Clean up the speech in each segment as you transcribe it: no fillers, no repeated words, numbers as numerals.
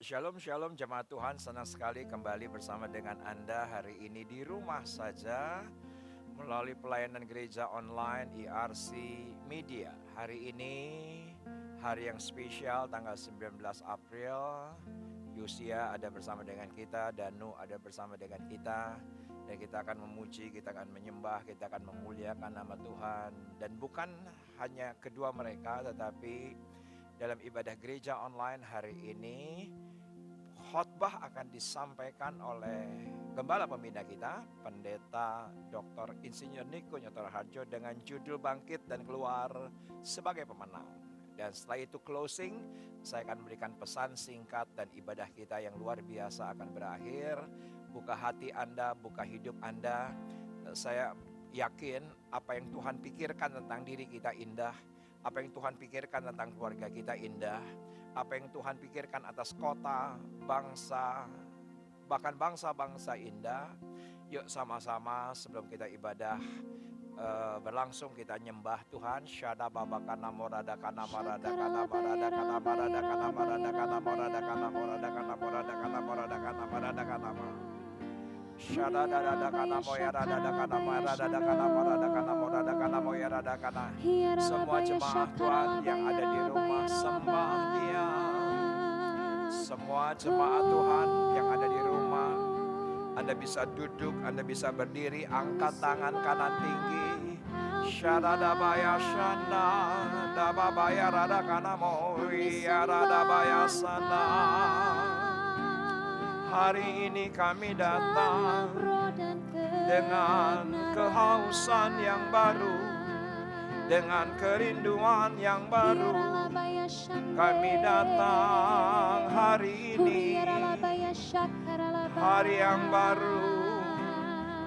Shalom, shalom jemaat Tuhan, senang sekali kembali bersama dengan Anda hari ini di rumah saja melalui pelayanan gereja online ERC Media. Hari ini hari yang spesial tanggal 19 April. Yusia ada bersama dengan kita, Danu ada bersama dengan kita. Dan kita akan memuji, kita akan menyembah, kita akan memuliakan nama Tuhan. Dan bukan hanya kedua mereka, tetapi dalam ibadah gereja online hari ini khotbah akan disampaikan oleh Gembala Pembina kita, Pendeta Dr. Insinyur Niko Nyotor Harjo dengan judul Bangkit dan Keluar sebagai Pemenang. Dan setelah itu closing, saya akan memberikan pesan singkat dan ibadah kita yang luar biasa akan berakhir. Buka hati Anda, buka hidup Anda. Saya yakin apa yang Tuhan pikirkan tentang diri kita indah. Apa yang Tuhan pikirkan tentang keluarga kita indah. Apa yang Tuhan pikirkan atas kota, bangsa, bahkan bangsa-bangsa indah. Yuk sama-sama sebelum kita ibadah berlangsung kita nyembah Tuhan. Syada babakana morada kana marada kana marada kana marada kana marada kana morada kana morada kana morada kana morada kana marada kana marada. Syada dada kana moyara dada kana marada dada kana morada kana morada kana moyara dada kana. Semua jemaat Tuhan yang ada di rumah sembah Dia. Semua jemaat Tuhan yang ada di rumah, Anda bisa duduk, Anda bisa berdiri, angkat tangan kanan tinggi. Syada baya shanda, dabaya rada kana moya rada baya sana. Hari ini kami datang dengan kehausan yang baru, dengan kerinduan yang baru. Kami datang hari ini, hari yang baru.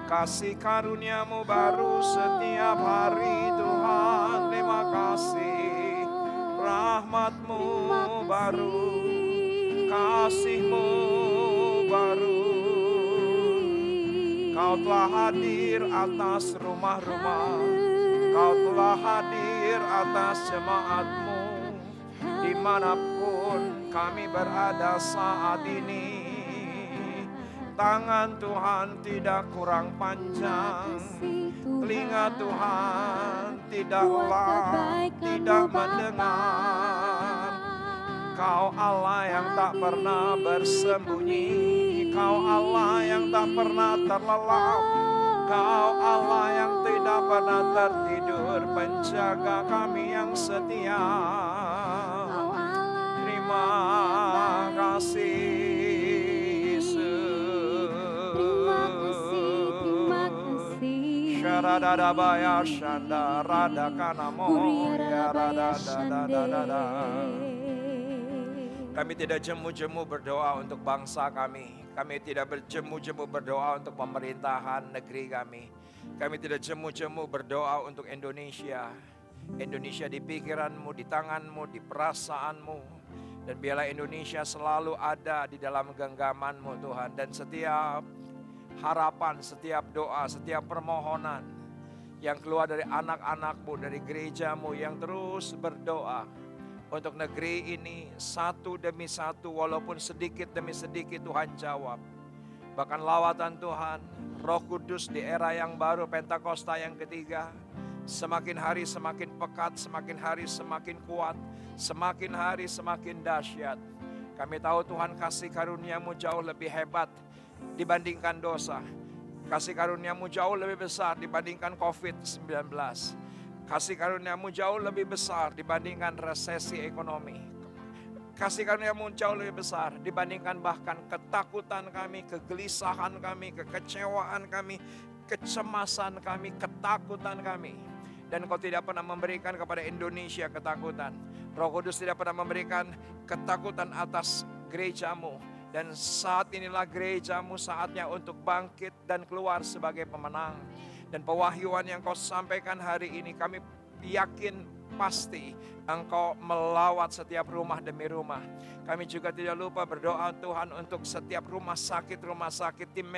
Kasih karuniamu baru setiap hari Tuhan. Terima kasih, rahmatmu baru, kasihmu baru. Kau telah hadir atas rumah-rumah, Kau telah hadir atas jemaatmu. Dimanapun kami berada saat ini, tangan Tuhan tidak kurang panjang, telinga Tuhan tidaklah tidak mendengar. Kau Allah yang tak pernah bersembunyi, Kau Allah yang tak pernah terlelap, Kau Allah yang tidak pernah tertidur, penjaga kami yang setia. Terima kasih Yesus. Syarada baya shanda rada kana moya rada da. Kami tidak jemu-jemu berdoa untuk bangsa kami. Kami tidak berjemu-jemu berdoa untuk pemerintahan negeri kami. Kami tidak jemu-jemu berdoa untuk Indonesia. Indonesia di pikiranmu, di tanganmu, di perasaanmu. Dan biarlah Indonesia selalu ada di dalam genggamanmu Tuhan. Dan setiap harapan, setiap doa, setiap permohonan yang keluar dari anak-anakmu, dari gerejamu yang terus berdoa untuk negeri ini satu demi satu, walaupun sedikit demi sedikit Tuhan jawab. Bahkan lawatan Tuhan, Roh Kudus di era yang baru Pentakosta yang ketiga, semakin hari semakin pekat, semakin hari semakin kuat, semakin hari semakin dahsyat. Kami tahu Tuhan kasih karuniamu jauh lebih hebat dibandingkan dosa. Kasih karuniamu jauh lebih besar dibandingkan COVID-19. Kasih karuniamu jauh lebih besar dibandingkan resesi ekonomi. Kasih karuniamu jauh lebih besar dibandingkan bahkan ketakutan kami, kegelisahan kami, kekecewaan kami, kecemasan kami, ketakutan kami. Dan Kau tidak pernah memberikan kepada Indonesia ketakutan. Roh Kudus tidak pernah memberikan ketakutan atas gerejamu. Dan saat inilah gerejamu saatnya untuk bangkit dan keluar sebagai pemenang. Dan pewahyuan yang Kau sampaikan hari ini kami yakin pasti Engkau melawat setiap rumah demi rumah. Kami juga tidak lupa berdoa Tuhan untuk setiap rumah sakit, tim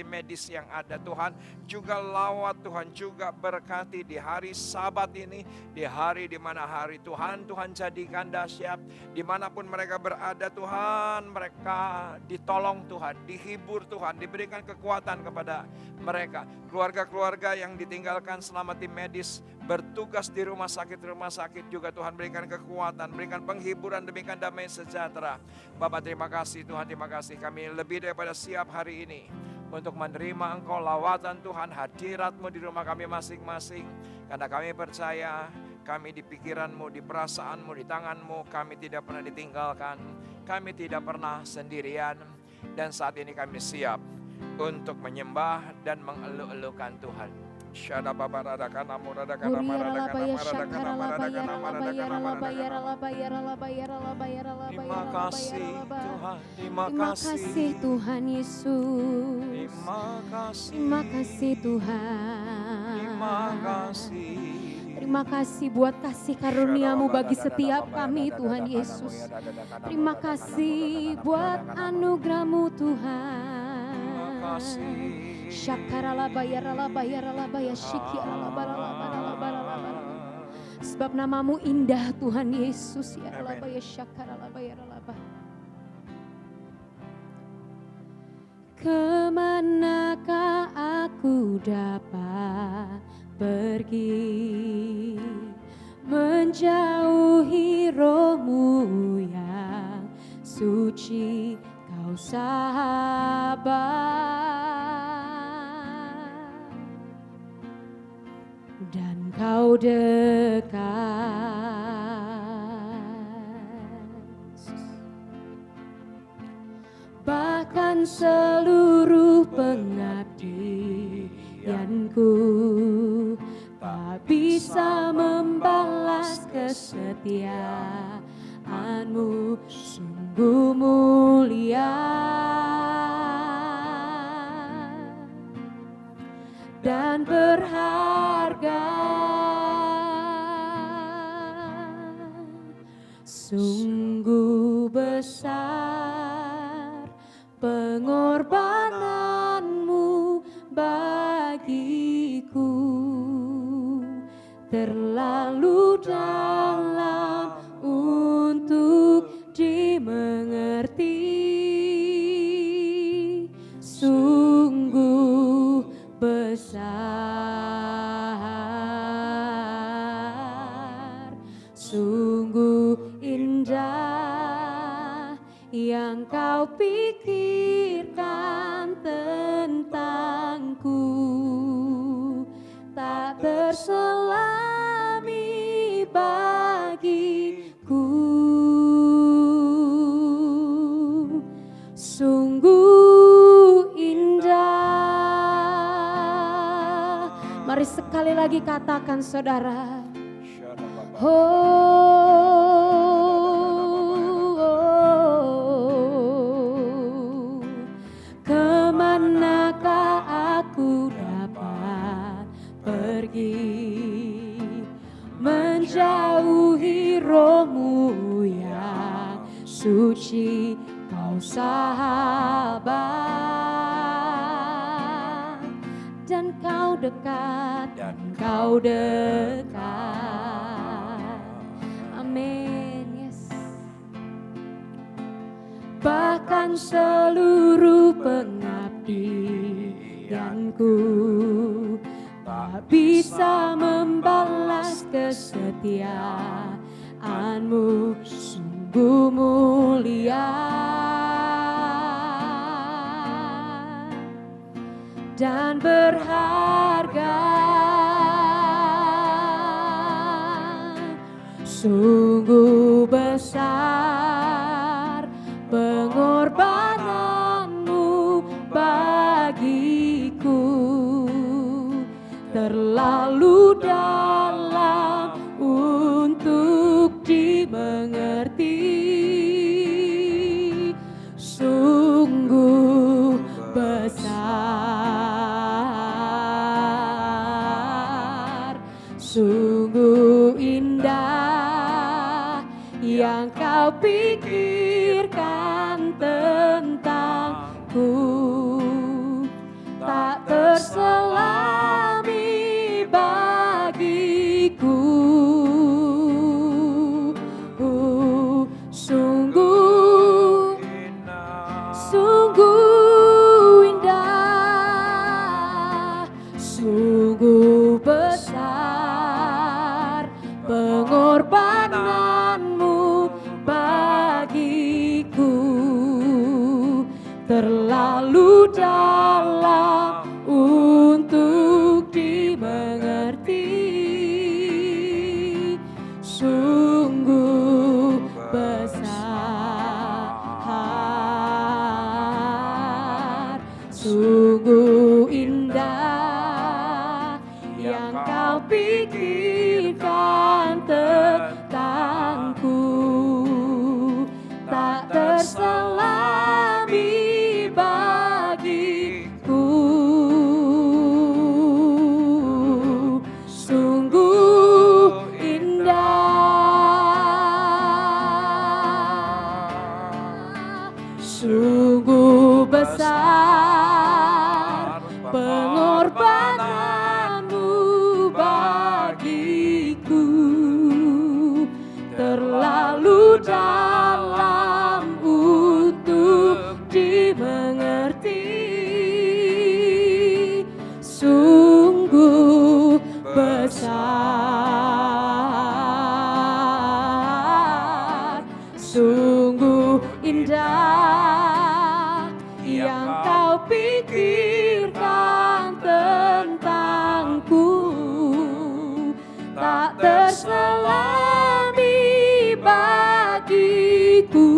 medis yang ada Tuhan. Juga lawat Tuhan, juga berkati di hari Sabat ini, di hari di mana hari Tuhan jadikan dahsyat. Dimanapun mereka berada Tuhan, mereka ditolong Tuhan, dihibur Tuhan, diberikan kekuatan kepada mereka. Keluarga-keluarga yang ditinggalkan selama tim medis bertugas di rumah sakit juga Tuhan berikan kekuatan, berikan penghiburan, demikian damai sejahtera. Bapak terima kasih Tuhan, terima kasih kami lebih daripada siap hari ini untuk menerima Engkau lawatan Tuhan, hadirat-Mu di rumah kami masing-masing. Karena kami percaya, kami di pikiran-Mu, di perasaan-Mu, di tangan-Mu, kami tidak pernah ditinggalkan, kami tidak pernah sendirian. Dan saat ini kami siap untuk menyembah dan mengeluh-elukan Tuhan. Terima kasih Tuhan, terima kasih Tuhan Yesus. Terima kasih Tuhan. Terima kasih buat kasih karunia-Mu bagi setiap kami Tuhan Yesus. Terima kasih buat anugerah-Mu Tuhan. Terima kasih. Sebab nama-Mu indah Tuhan Yesus. Kemanakah aku dapat pergi menjauhi Roh-Mu yang suci, Kau sahabat dan Kau dekat. Bahkan seluruh pengabdianku tak bisa membalas kesetiaan-Mu, sungguh mulia dan berharga. Sungguh besar pengorbanan-Mu bagiku, terlalu dalam untuk dimengerti. Sungguh besar, sungguh indah yang Kau pikirkan tentangku, tak terselami bagiku. Sungguh indah. Mari sekali lagi katakan saudara. Kemanakah aku dapat pergi menjauhi Roh-Mu yang suci, Kau sahabat dan Kau dekat, Kau dekat. Amin. Yes. Bahkan seluruh pengabdianku tak bisa membalas kesetiaan-Mu, sungguh mulia dan berharga. Sungguh besar pengorbanan-Mu bagiku, terlalu dalam untuk dimengerti. Sungguh besar, sungguh indah kau pikirkan tentangku, tak terselami bagiku. Sungguh indah, sungguh besar pengorbananmu bagiku, terlalu dalam untuk dimengerti. Sungguh besar, sungguh indah yang kau pikirkan tentangku, tak terselami bagiku. Sungguh indah, sungguh besar pengorbananmu bagiku, terlalu dalam untuk dimengerti. Sungguh besar, sungguh indah yang kau pikirkan tentangku, tak terselami bagiku.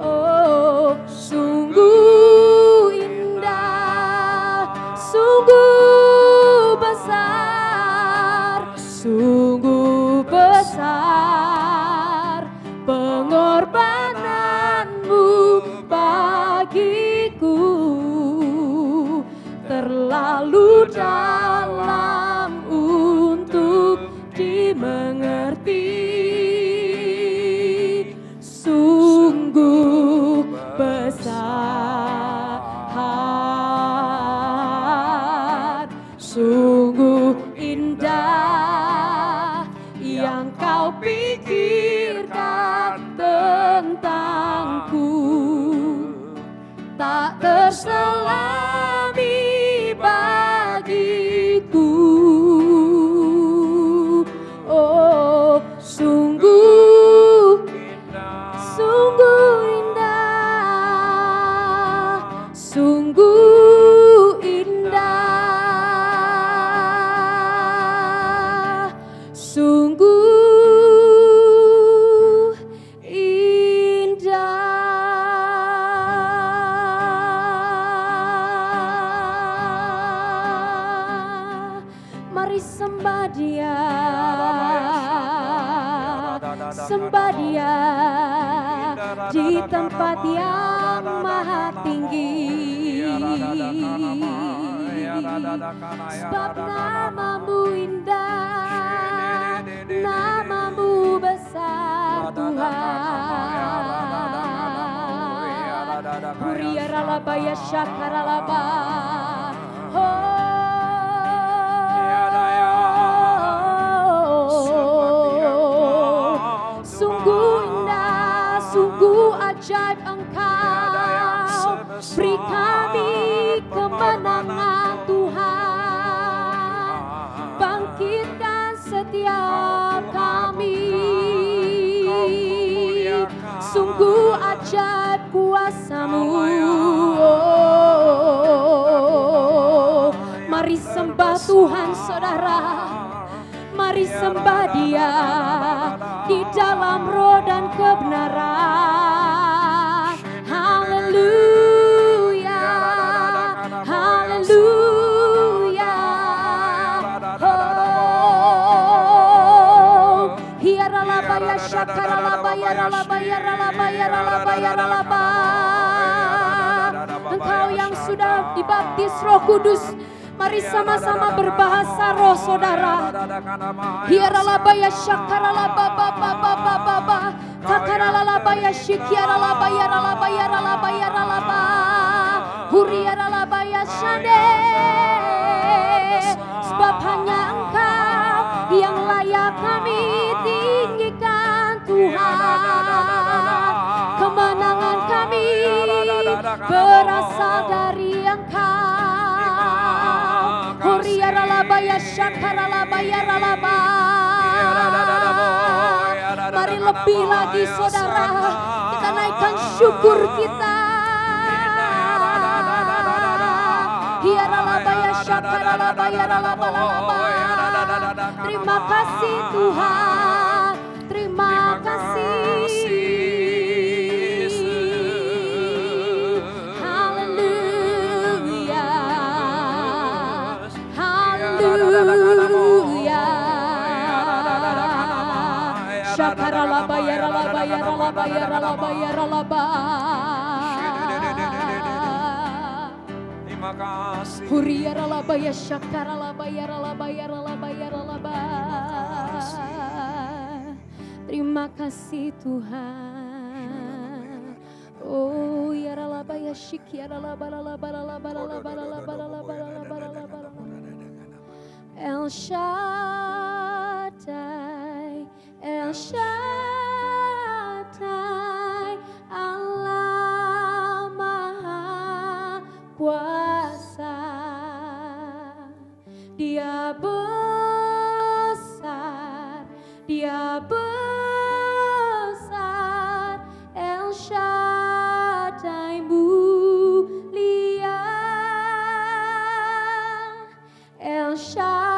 Oh, sungguh indah, sungguh besar, sungguh besar pengorbananmu bagiku, terlalu dalam untuk dimengerti. Sungguh besar, sungguh indah yang kau pikirkan tentangku, tak terselami bagiku. Oh, sungguh indah, sungguh indah, sungguh indah. Mari sembah Dia, sembah Dia di tempat yang maha tinggi. Sebab namamu indah, namamu besar Tuhan. Huria ralaba ya syakaralaba. Sungguh indah, sungguh ajaib Engkau, beri kami kemenangan Tuhan, bangkitkan setiap kami. Sungguh ajaib kuasa-Mu. Mari sembah Tuhan saudara, mari sembah Dia di dalam roh dan kebenaran. Haleluya, haleluya. Oh, hiaralaba ya syakaralaba yaralaba yaralaba yaralaba yaralaba. Engkau yang sudah dibaptis Roh Kudus, Mari sama-sama berbahasa roh saudara. Hiaralabaya syakaralababa. Kakaralabaya syikiaralabaya ralabaya ralabaya ralaba. Huriaralabaya syade. Sebab hanya Engkau yang layak kami tinggikan Tuhan. Kemenangan kami berasal dari Engkau. Horiaralabaya syakaralabaya ralaba. Mari lebih lagi saudara, kita naikkan syukur kita. Hiaralabaya syakaralabaya ralabalaba. Terima kasih Tuhan, terima kasih. Haleluya, haleluya. Syakaralabaya ralabaya ralabaya ralabaya ralaba. Terima kasih. Huriaralabaya syakaralabaya ralabaya ralabaya ralaba. Terima kasih Tuhan. Oh ya ralabaya syikiaralabala. El Shaddai, El Shaddai, Allah Maha Kuasa. Dia besar, Dia besar, El Shaddai mulia, El Shaddai,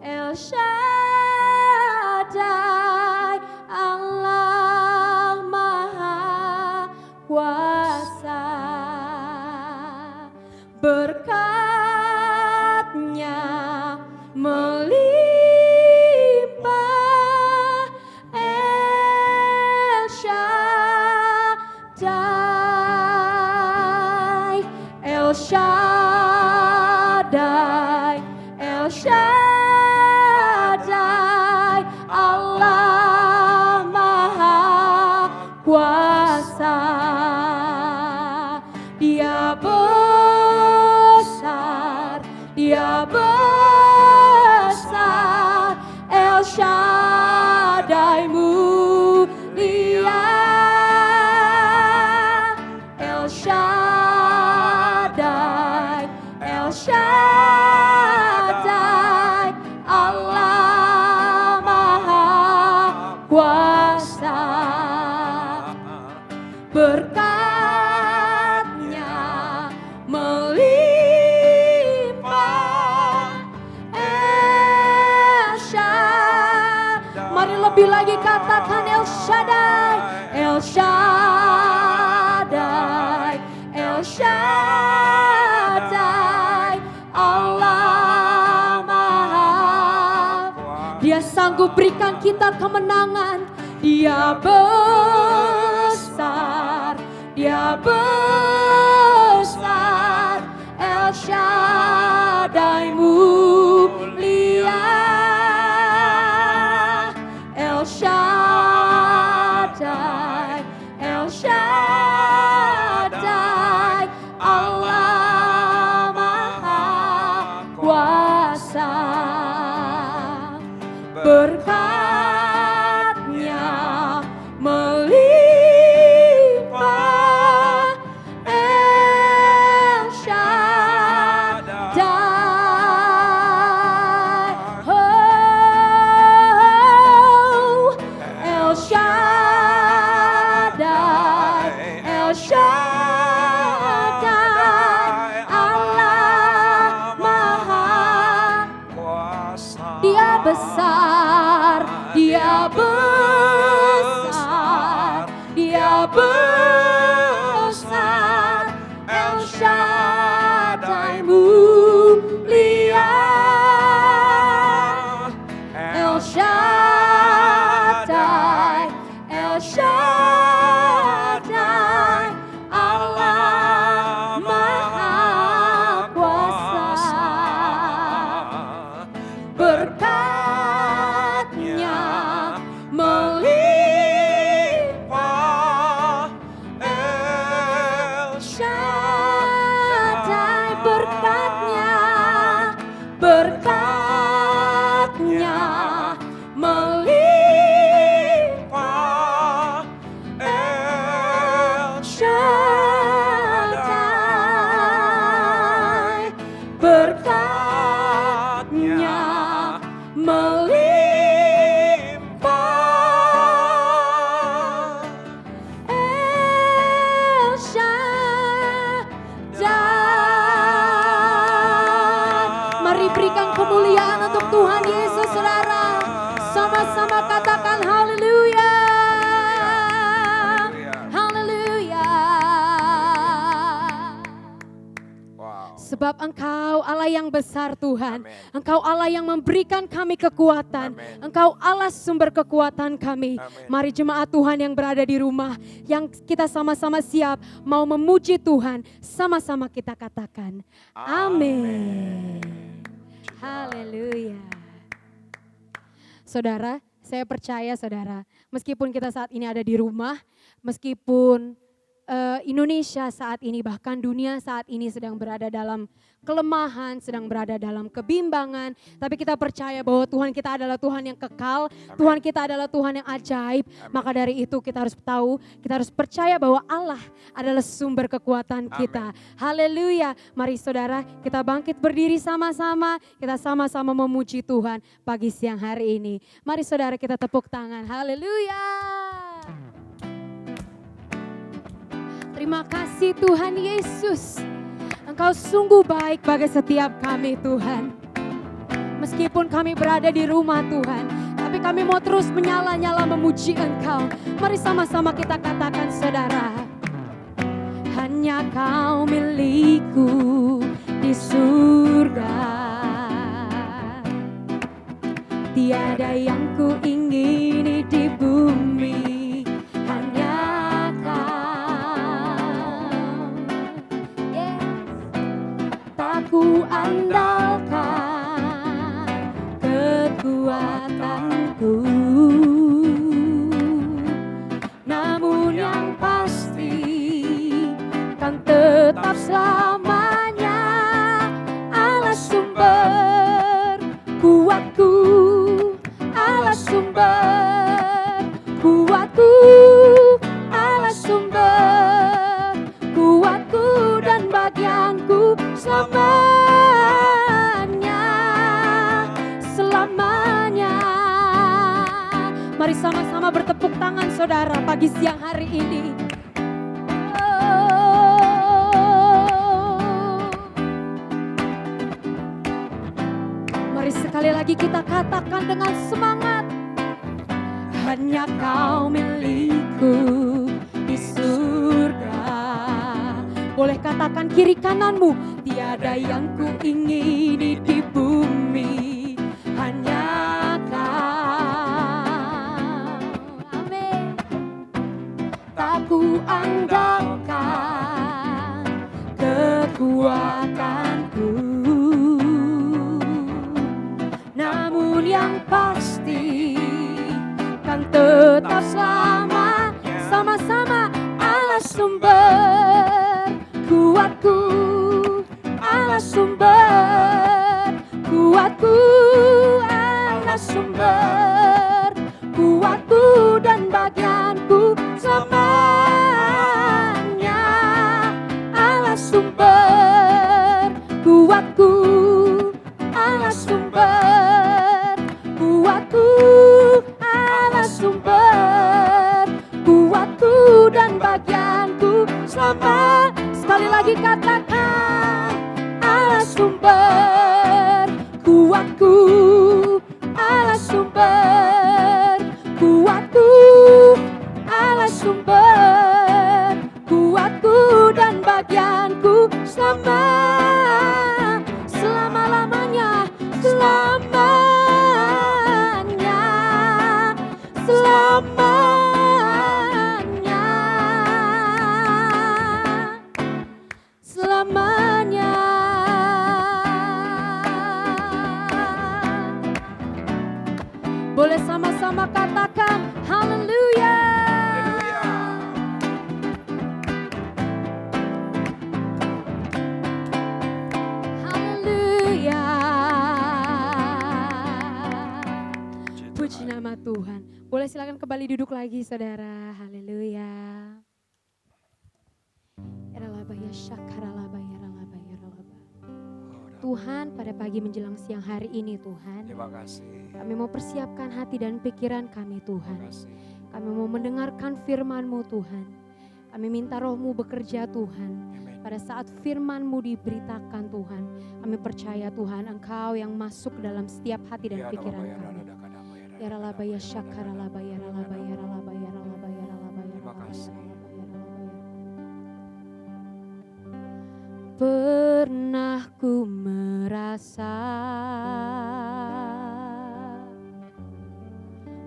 El Shaddai, Allah Maha Kuasa. Berkat-Nya melimpah, El Shaddai, El Shaddai, El Shaddai, Allah Maha Kuasa. Dia besar, Dia besar, El Shaddai mulia, El Shaddai, El Shaddai, Allah Maha Kuasa. Berkat-Nya melimpah, El Shaddai. Mari lebih lagi katakan El Shaddai, El Shaddai, El Shaddai, Allah Maha. Dia sanggup berikan kita kemenangan. Dia besar, Dia besar, El Shaddai mulia, El Shaddai, El Shaddai, Allah Maha Kuasa. Berkat-Nya melimpah, El Shaddai. Oh, El Shaddai, El Shaddai, Allah Maha Kuasa. Dia besar, berkat-Nya melimpah. El Shaddai, berkat-Nya melimpah. El Shaddai. Mari berikan kemuliaan untuk Tuhan Yesus, saudara. Sama-sama katakan haleluya. Haleluya. Wow. Sebab Engkau Allah yang besar, Tuhan. Amin. Engkau Allah yang memberikan kami kekuatan. Amin. Engkau Allah sumber kekuatan kami. Amin. Mari jemaat Tuhan yang berada di rumah, yang kita sama-sama siap mau memuji Tuhan, sama-sama kita katakan amin. Haleluya. Saudara, saya percaya saudara, meskipun kita saat ini ada di rumah, meskipun Indonesia saat ini, bahkan dunia saat ini sedang berada dalam kelemahan, sedang berada dalam kebimbangan, tapi kita percaya bahwa Tuhan kita adalah Tuhan yang kekal, Tuhan kita adalah Tuhan yang ajaib. Maka dari itu kita harus tahu, kita harus percaya bahwa Allah adalah sumber kekuatan kita. Haleluya. Mari saudara, kita bangkit berdiri sama-sama, kita sama-sama memuji Tuhan pagi siang hari ini. Mari saudara, kita tepuk tangan. Haleluya. Terima kasih Tuhan Yesus. Engkau sungguh baik bagi setiap kami Tuhan. Meskipun kami berada di rumah Tuhan, tapi kami mau terus menyala-nyala memuji Engkau. Mari sama-sama kita katakan saudara. Hanya Kau milikku di surga. Tiada yang ku ingini di bumi. Ku andalkan kekuatanku, namun yang pasti kan tetap selamanya Allah sumber kuatku, Allah sumber kuatku, Allah sumber kuatku dan bagianku selamanya, selamanya. Mari sama-sama bertepuk tangan saudara pagi siang hari ini. Mari sekali lagi kita katakan dengan semangat. Hanya Kau milikku di surga. Boleh katakan kiri kananmu, tiada yang ku ingini di bumi, hanya Kau. Amin. Tak ku andalkan kekuatanku, namun yang pasti kan tetap selama, sama-sama Allah sumber kuatku, Allah sumber kuatku, Allah sumber kuatku dan bagianku selamanya. Allah sumber kuatku, Allah sumber kuatku, Allah sumber kuatku dan bagianku selama. Sekali lagi katakan, Allah sumber kuatku, Allah sumber kuatku, Allah sumber kuatku dan bagianku selama, selama-lamanya, selamanya, selamanya. Selamanya. Boleh sama-sama katakan haleluya. Haleluya. Puji nama Tuhan. Boleh silakan kembali duduk lagi saudara. Haleluya. Tuhan, pada pagi menjelang siang hari ini Tuhan, Terima kasih. kami mau persiapkan hati dan pikiran kami Terima Tuhan. kasih. Kami mau mendengarkan firman-Mu Tuhan. Kami minta Roh-Mu bekerja Tuhan. Amin. Pada saat firman-Mu diberitakan Tuhan, kami percaya Tuhan Engkau yang masuk dalam setiap hati dan pikiran kami. Ya ralabaya syakaralabaya ralabaya ralabaya ralabaya ralabaya. Terima kasih. Pernah ku merasa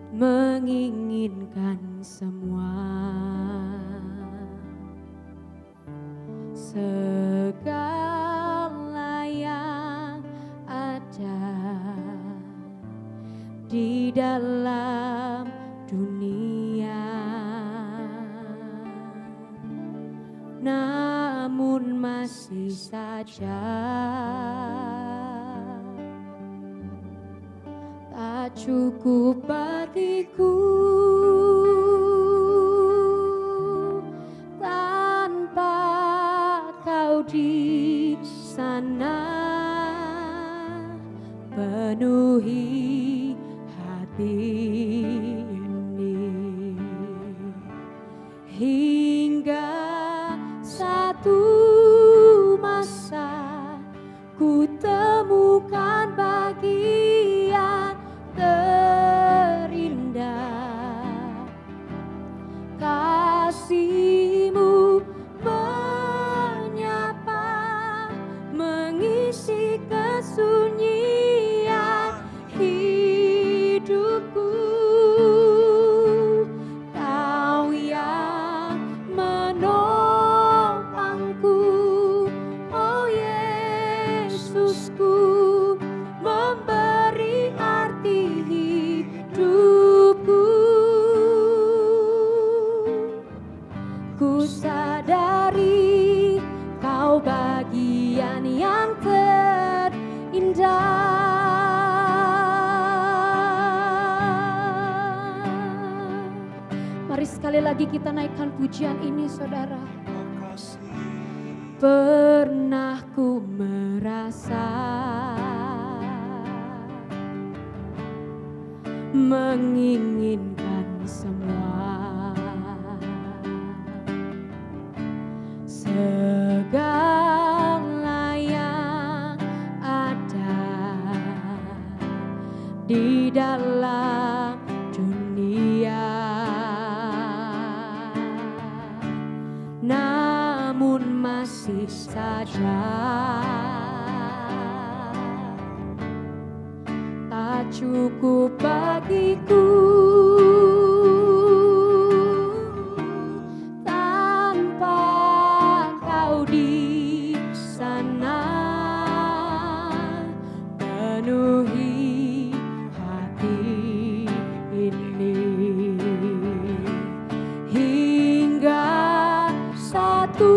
menginginkan semua, segala yang ada di dalam dunia, namun masih saja tak cukup bagiku tanpa kau di sana. Penuhi hati ini hingga satu masa ku temukan bagian terindah, kasih-Mu menyapa, mengisi kesunyian hidupku. Kau yang menopangku, oh Yesusku, memberi arti hidupku. Ku sadari Kau bagian yang terindah. Mari sekali lagi kita naikkan pujian ini saudara. Pernah ku merasa menginginkan semua, segala yang ada di dalam dunia, namun masih saja tak cukup bagiku tanpa kau di sana. Penuhi hati ini hingga satu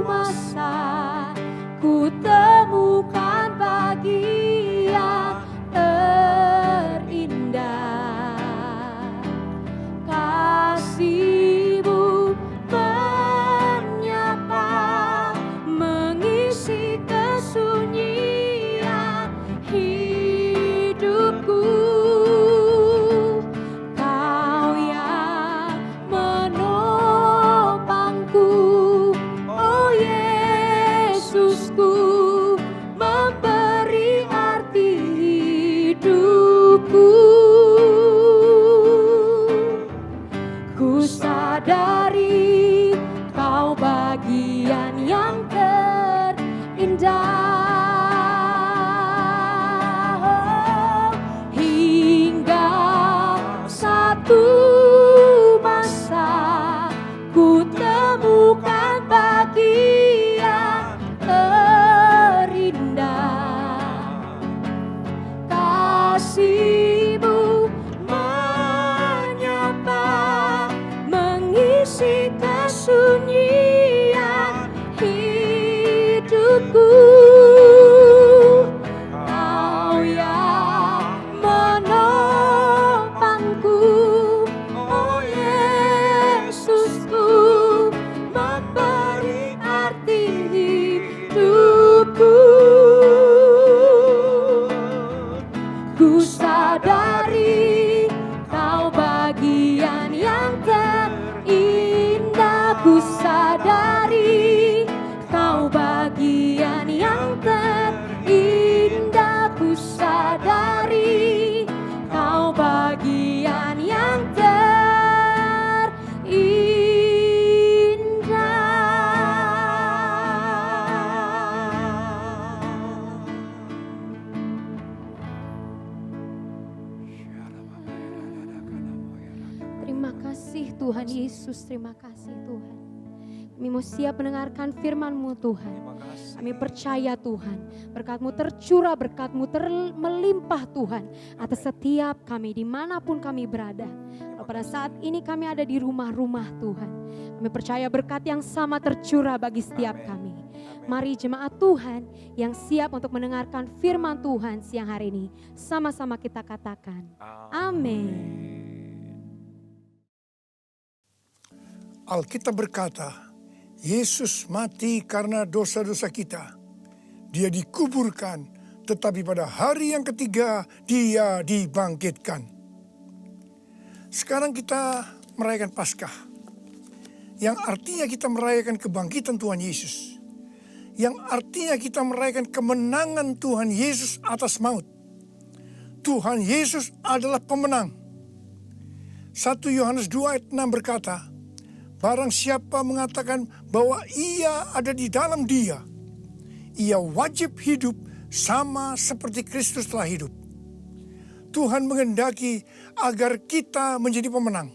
masa ku temukan bagian terindah, kasih-Mu menyapa, mengisi kesunyian hidupku. Kau yang menopangku, oh Yesusku, memberi arti hidupku. Ku sadari Kau bagian yang terindah, hingga satu masa ku temukan bagian terindah, kasih-Mu menyapa, mengisi kesunyian hidupku. Kau yang menopangku, sadari Kau bagian yang terindah. Ku sadari Kau bagian yang terindah. Ku sadari Kau bagian yang Terima kasih Tuhan Yesus, terima kasih Tuhan. Kami mau siap mendengarkan firman-Mu Tuhan. Terima kasih. Kami percaya Tuhan, berkat-Mu tercurah, berkat-Mu melimpah Tuhan atas setiap kami dimanapun kami berada. Kalau pada saat ini kami ada di rumah-rumah Tuhan, kami percaya berkat yang sama tercurah bagi setiap kami. Mari jemaat Tuhan yang siap untuk mendengarkan firman Tuhan siang hari ini, sama-sama kita katakan, amin. Alkitab berkata, Yesus mati karena dosa-dosa kita. Dia dikuburkan, tetapi pada hari yang ketiga dia dibangkitkan. Sekarang kita merayakan Paskah, yang artinya kita merayakan kebangkitan Tuhan Yesus. Yang artinya kita merayakan kemenangan Tuhan Yesus atas maut. Tuhan Yesus adalah pemenang. 1 Yohanes 2 ayat 6 berkata, barang siapa mengatakan bahwa ia ada di dalam Dia, ia wajib hidup sama seperti Kristus telah hidup. Tuhan menghendaki agar kita menjadi pemenang.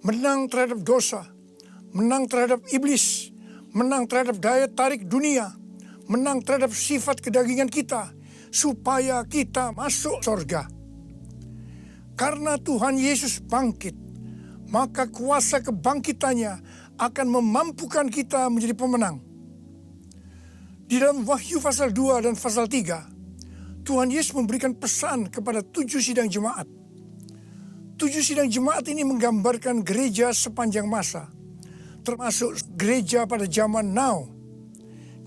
Menang terhadap dosa, menang terhadap iblis, menang terhadap daya tarik dunia, menang terhadap sifat kedagingan kita, supaya kita masuk surga. Karena Tuhan Yesus bangkit, maka kuasa kebangkitannya akan memampukan kita menjadi pemenang. Di dalam Wahyu pasal 2 dan pasal 3, Tuhan Yesus memberikan pesan kepada 7 sidang jemaat. 7 sidang jemaat ini menggambarkan gereja sepanjang masa, termasuk gereja pada zaman now.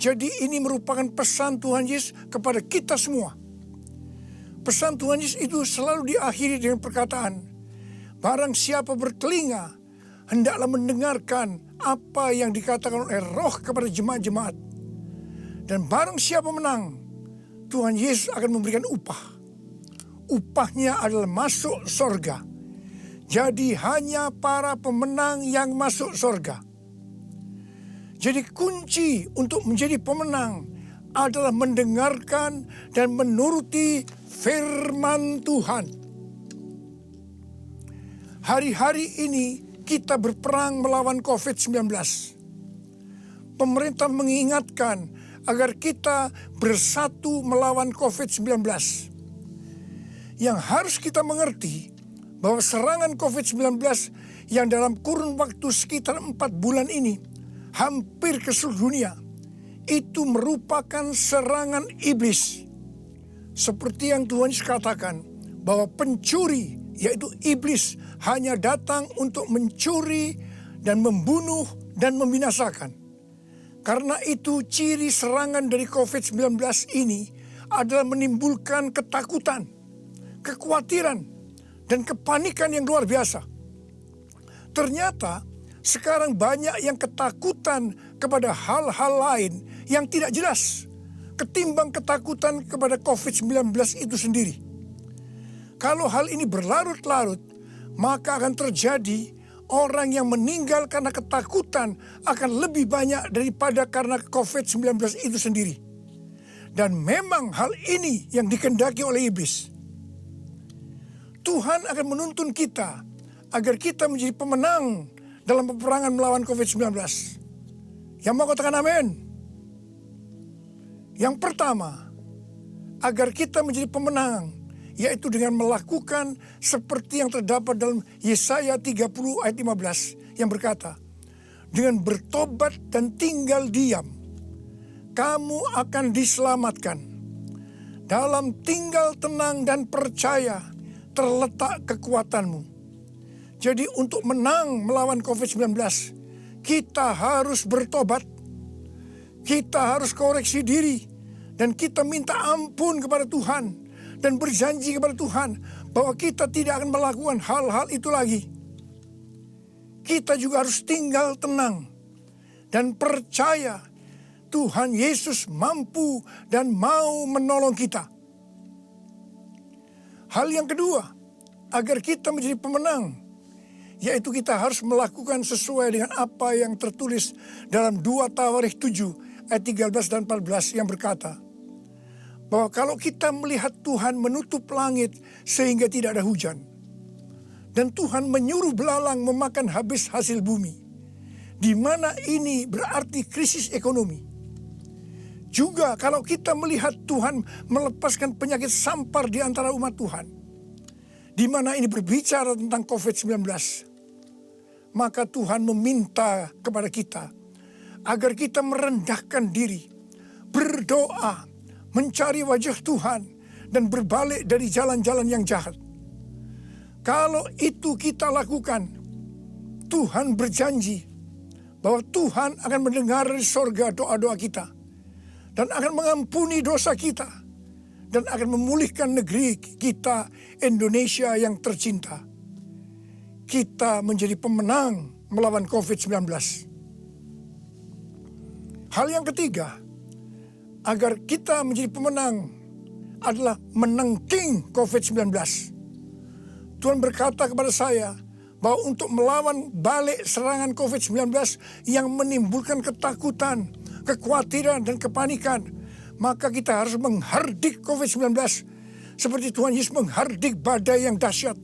Jadi ini merupakan pesan Tuhan Yesus kepada kita semua. Pesan Tuhan Yesus itu selalu diakhiri dengan perkataan, barang siapa bertelinga, hendaklah mendengarkan apa yang dikatakan oleh Roh kepada jemaat-jemaat. Dan barang siapa menang, Tuhan Yesus akan memberikan upah. Upahnya adalah masuk surga. Jadi hanya para pemenang yang masuk surga. Jadi kunci untuk menjadi pemenang adalah mendengarkan dan menuruti firman Tuhan. Hari-hari ini kita berperang melawan COVID-19. Pemerintah mengingatkan agar kita bersatu melawan COVID-19. Yang harus kita mengerti bahwa serangan COVID-19 yang dalam kurun waktu sekitar 4 bulan ini hampir ke seluruh dunia, itu merupakan serangan iblis. Seperti yang Tuhan Yesus katakan, bahwa pencuri, yaitu iblis, hanya datang untuk mencuri dan membunuh dan membinasakan. Karena itu ciri serangan dari COVID-19 ini adalah menimbulkan ketakutan, kekhawatiran, dan kepanikan yang luar biasa. Ternyata sekarang banyak yang ketakutan kepada hal-hal lain yang tidak jelas ketimbang ketakutan kepada COVID-19 itu sendiri. Kalau hal ini berlarut-larut, maka akan terjadi orang yang meninggal karena ketakutan akan lebih banyak daripada karena COVID-19 itu sendiri. Dan memang hal ini yang dikehendaki oleh iblis. Tuhan akan menuntun kita agar kita menjadi pemenang dalam peperangan melawan COVID-19. Yang mau katakan amin? Yang pertama, agar kita menjadi pemenang, yaitu dengan melakukan seperti yang terdapat dalam Yesaya 30 ayat 15 yang berkata, dengan bertobat dan tinggal diam, kamu akan diselamatkan. Dalam tinggal tenang dan percaya terletak kekuatanmu. Jadi untuk menang melawan COVID-19, kita harus bertobat, kita harus koreksi diri, dan kita minta ampun kepada Tuhan. dan berjanji kepada Tuhan bahwa kita tidak akan melakukan hal-hal itu lagi. Kita juga harus tinggal tenang dan percaya Tuhan Yesus mampu dan mau menolong kita. Hal yang kedua, agar kita menjadi pemenang, yaitu kita harus melakukan sesuai dengan apa yang tertulis dalam 2 Tawarikh 7 ayat 13 dan 14 yang berkata, bahwa kalau kita melihat Tuhan menutup langit sehingga tidak ada hujan, dan Tuhan menyuruh belalang memakan habis hasil bumi, di mana ini berarti krisis ekonomi. Juga kalau kita melihat Tuhan melepaskan penyakit sampar di antara umat Tuhan, di mana ini berbicara tentang COVID-19, maka Tuhan meminta kepada kita agar kita merendahkan diri, berdoa, mencari wajah Tuhan, dan berbalik dari jalan-jalan yang jahat. Kalau itu kita lakukan, Tuhan berjanji bahwa Tuhan akan mendengar dari sorga doa-doa kita, dan akan mengampuni dosa kita, dan akan memulihkan negeri kita Indonesia yang tercinta. Kita menjadi pemenang melawan COVID-19. Hal yang ketiga, agar kita menjadi pemenang adalah menangking COVID-19. Tuhan berkata kepada saya bahwa untuk melawan balik serangan COVID-19 yang menimbulkan ketakutan, kekhawatiran, dan kepanikan, maka kita harus menghardik COVID-19 seperti Tuhan Yesus menghardik badai yang dahsyat.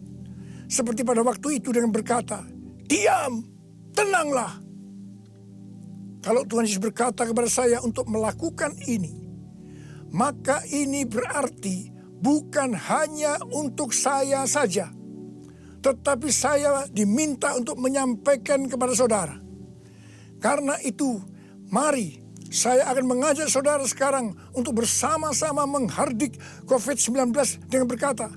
Seperti pada waktu itu dengan berkata, "Diam, tenanglah." Kalau Tuhan Yesus berkata kepada saya untuk melakukan ini, maka ini berarti bukan hanya untuk saya saja, tetapi saya diminta untuk menyampaikan kepada saudara. Karena itu, mari saya akan mengajak saudara sekarang untuk bersama-sama menghardik COVID-19 dengan berkata,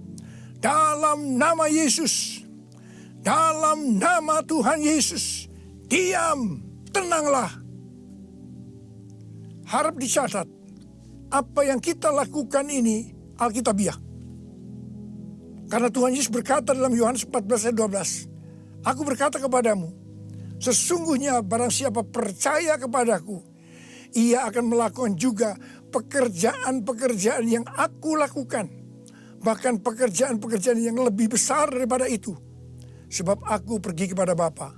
dalam nama Yesus, dalam nama Tuhan Yesus, diam, tenanglah. Harap dicatat, apa yang kita lakukan ini Alkitabiah. Karena Tuhan Yesus berkata dalam Yohanes 14 ayat 12, "Aku berkata kepadamu, sesungguhnya barang siapa percaya kepadaku, ia akan melakukan juga pekerjaan-pekerjaan yang aku lakukan. Bahkan pekerjaan-pekerjaan yang lebih besar daripada itu. Sebab aku pergi kepada Bapa."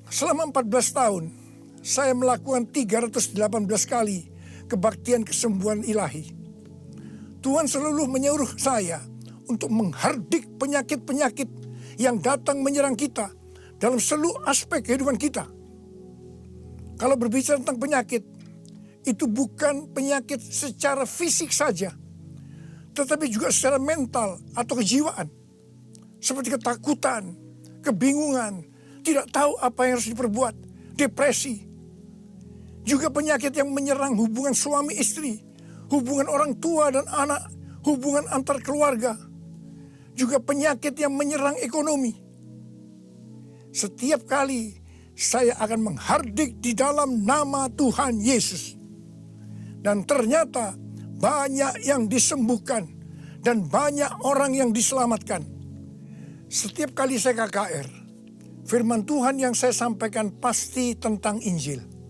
Selama 14 tahun, saya melakukan 318 kali kebaktian kesembuhan ilahi. Tuhan selalu menyuruh saya untuk menghardik penyakit-penyakit yang datang menyerang kita dalam seluruh aspek kehidupan kita. Kalau berbicara tentang penyakit, itu bukan penyakit secara fisik saja, tetapi juga secara mental atau kejiwaan. Seperti ketakutan, kebingungan, tidak tahu apa yang harus diperbuat, depresi. Juga penyakit yang menyerang hubungan suami istri, hubungan orang tua dan anak, hubungan antar keluarga. Juga penyakit yang menyerang ekonomi. Setiap kali saya akan menghardik di dalam nama Tuhan Yesus. Dan ternyata banyak yang disembuhkan dan banyak orang yang diselamatkan. Setiap kali saya KKR, firman Tuhan yang saya sampaikan pasti tentang Injil.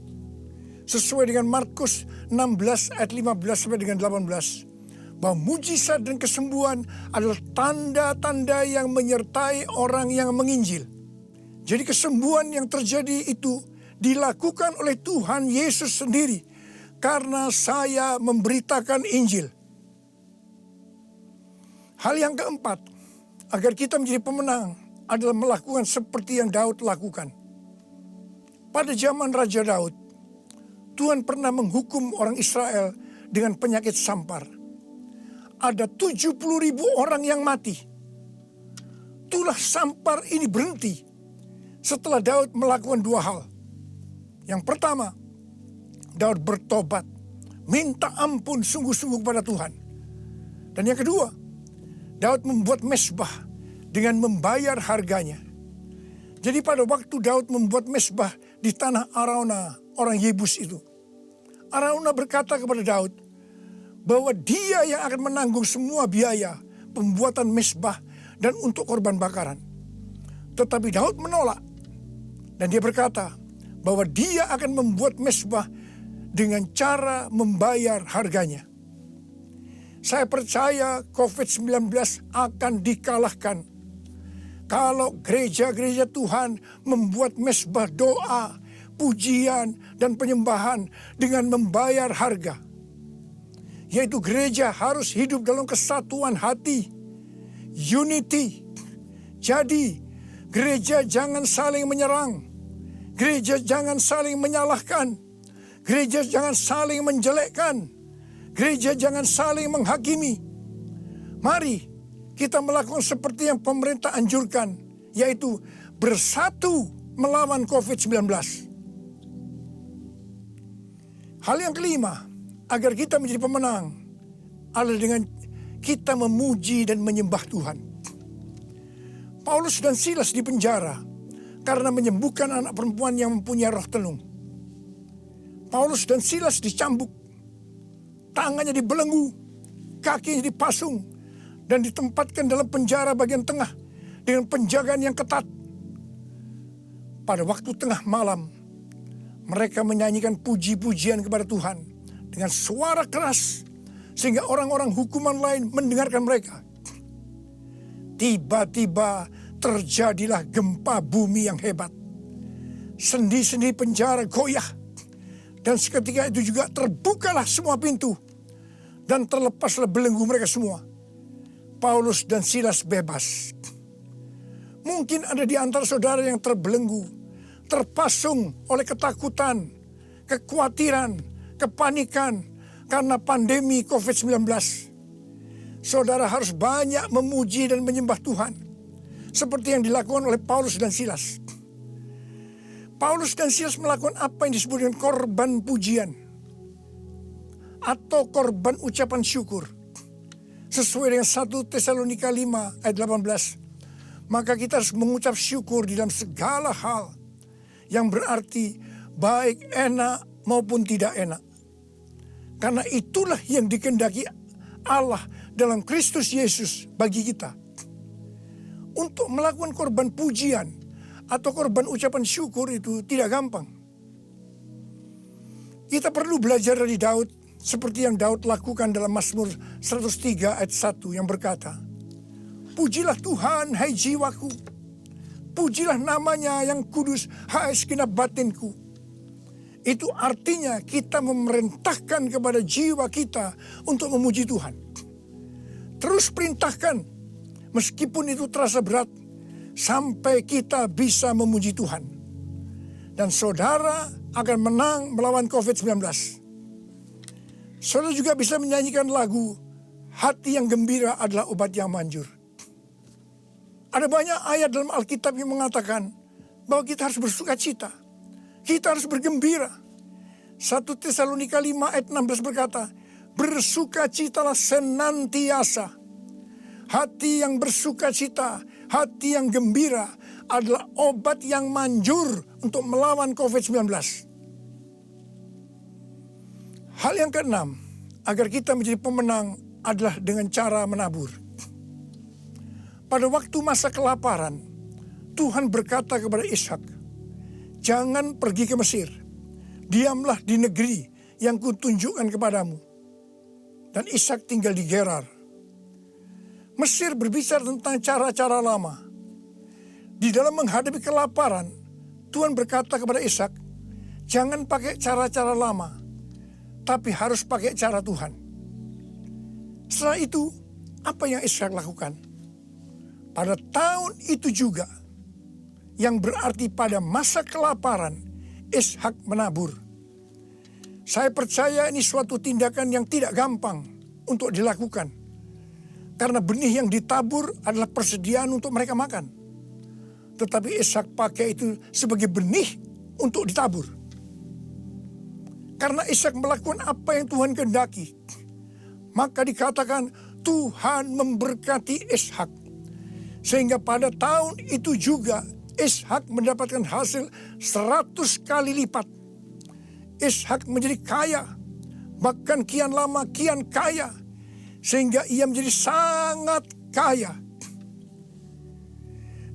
Sesuai dengan Markus 16 ayat 15 sampai dengan 18. Bahwa mujizat dan kesembuhan adalah tanda-tanda yang menyertai orang yang menginjil. Jadi kesembuhan yang terjadi itu dilakukan oleh Tuhan Yesus sendiri karena saya memberitakan Injil. Hal yang keempat, agar kita menjadi pemenang adalah melakukan seperti yang Daud lakukan. Pada zaman Raja Daud, Tuhan pernah menghukum orang Israel dengan penyakit sampar. Ada 70.000 orang yang mati. Tulah sampar ini berhenti setelah Daud melakukan dua hal. Yang pertama, Daud bertobat, minta ampun sungguh-sungguh kepada Tuhan. Dan yang kedua, Daud membuat mezbah dengan membayar harganya. Jadi pada waktu Daud membuat mezbah di tanah Araunah, orang Yebus itu, Araunah berkata kepada Daud bahwa dia yang akan menanggung semua biaya pembuatan mezbah dan untuk korban bakaran. Tetapi Daud menolak dan dia berkata bahwa dia akan membuat mezbah dengan cara membayar harganya. Saya percaya COVID-19 akan dikalahkan kalau gereja-gereja Tuhan membuat mezbah doa, pujian, dan penyembahan dengan membayar harga. Yaitu gereja harus hidup dalam kesatuan hati, unity. Jadi gereja jangan saling menyerang, gereja jangan saling menyalahkan, gereja jangan saling menjelekkan, gereja jangan saling menghakimi. Mari kita melakukan seperti yang pemerintah anjurkan, yaitu bersatu melawan COVID-19. Hal yang kelima, agar kita menjadi pemenang adalah dengan kita memuji dan menyembah Tuhan. Paulus dan Silas di penjara karena menyembuhkan anak perempuan yang mempunyai roh tenung. Paulus dan Silas dicambuk, tangannya dibelenggu, kakinya dipasung, dan ditempatkan dalam penjara bagian tengah dengan penjagaan yang ketat. Pada waktu tengah malam, mereka menyanyikan puji-pujian kepada Tuhan dengan suara keras sehingga orang-orang hukuman lain mendengarkan mereka. Tiba-tiba terjadilah gempa bumi yang hebat. Sendi-sendi penjara goyah dan seketika itu juga terbukalah semua pintu dan terlepaslah belenggu mereka semua. Paulus dan Silas bebas. Mungkin ada di antara saudara yang terbelenggu, terpasung oleh ketakutan, kekhawatiran, kepanikan karena pandemi COVID-19. Saudara harus banyak memuji dan menyembah Tuhan, seperti yang dilakukan oleh Paulus dan Silas. Paulus dan Silas melakukan apa yang disebut dengan korban pujian atau korban ucapan syukur. Sesuai dengan 1 Tesalonika 5 ayat 18. Maka kita harus mengucap syukur di dalam segala hal, yang berarti baik enak maupun tidak enak. Karena itulah yang dikehendaki Allah dalam Kristus Yesus bagi kita. Untuk melakukan korban pujian atau korban ucapan syukur itu tidak gampang. Kita perlu belajar dari Daud seperti yang Daud lakukan dalam Mazmur 103 ayat 1 yang berkata, "Pujilah Tuhan, hai jiwaku. Pujilah namanya yang kudus, hai segenap batinku." Itu artinya kita memerintahkan kepada jiwa kita untuk memuji Tuhan. Terus perintahkan, meskipun itu terasa berat, sampai kita bisa memuji Tuhan. Dan saudara akan menang melawan COVID-19. Saudara juga bisa menyanyikan lagu, "Hati yang gembira adalah obat yang manjur." Ada banyak ayat dalam Alkitab yang mengatakan bahwa kita harus bersuka cita. Kita harus bergembira. 1 Tesalonika 5 ayat 16 berkata, "Bersukacitalah senantiasa." Hati yang bersuka cita, hati yang gembira adalah obat yang manjur untuk melawan COVID-19. Hal yang keenam, agar kita menjadi pemenang adalah dengan cara menabur. Pada waktu masa kelaparan, Tuhan berkata kepada Ishak, "Jangan pergi ke Mesir, diamlah di negeri yang kutunjukkan kepadamu." Dan Ishak tinggal di Gerar. Mesir berbicara tentang cara-cara lama. Di dalam menghadapi kelaparan, Tuhan berkata kepada Ishak, "Jangan pakai cara-cara lama, tapi harus pakai cara Tuhan." Setelah itu, apa yang Ishak lakukan? Pada tahun itu juga, yang berarti pada masa kelaparan, Ishak menabur. Saya percaya ini suatu tindakan yang tidak gampang untuk dilakukan. Karena benih yang ditabur adalah persediaan untuk mereka makan. Tetapi Ishak pakai itu sebagai benih untuk ditabur. Karena Ishak melakukan apa yang Tuhan kehendaki, maka dikatakan Tuhan memberkati Ishak. Sehingga pada tahun itu juga Ishak mendapatkan hasil 100 kali lipat. Ishak menjadi kaya, bahkan kian lama kian kaya, sehingga ia menjadi sangat kaya.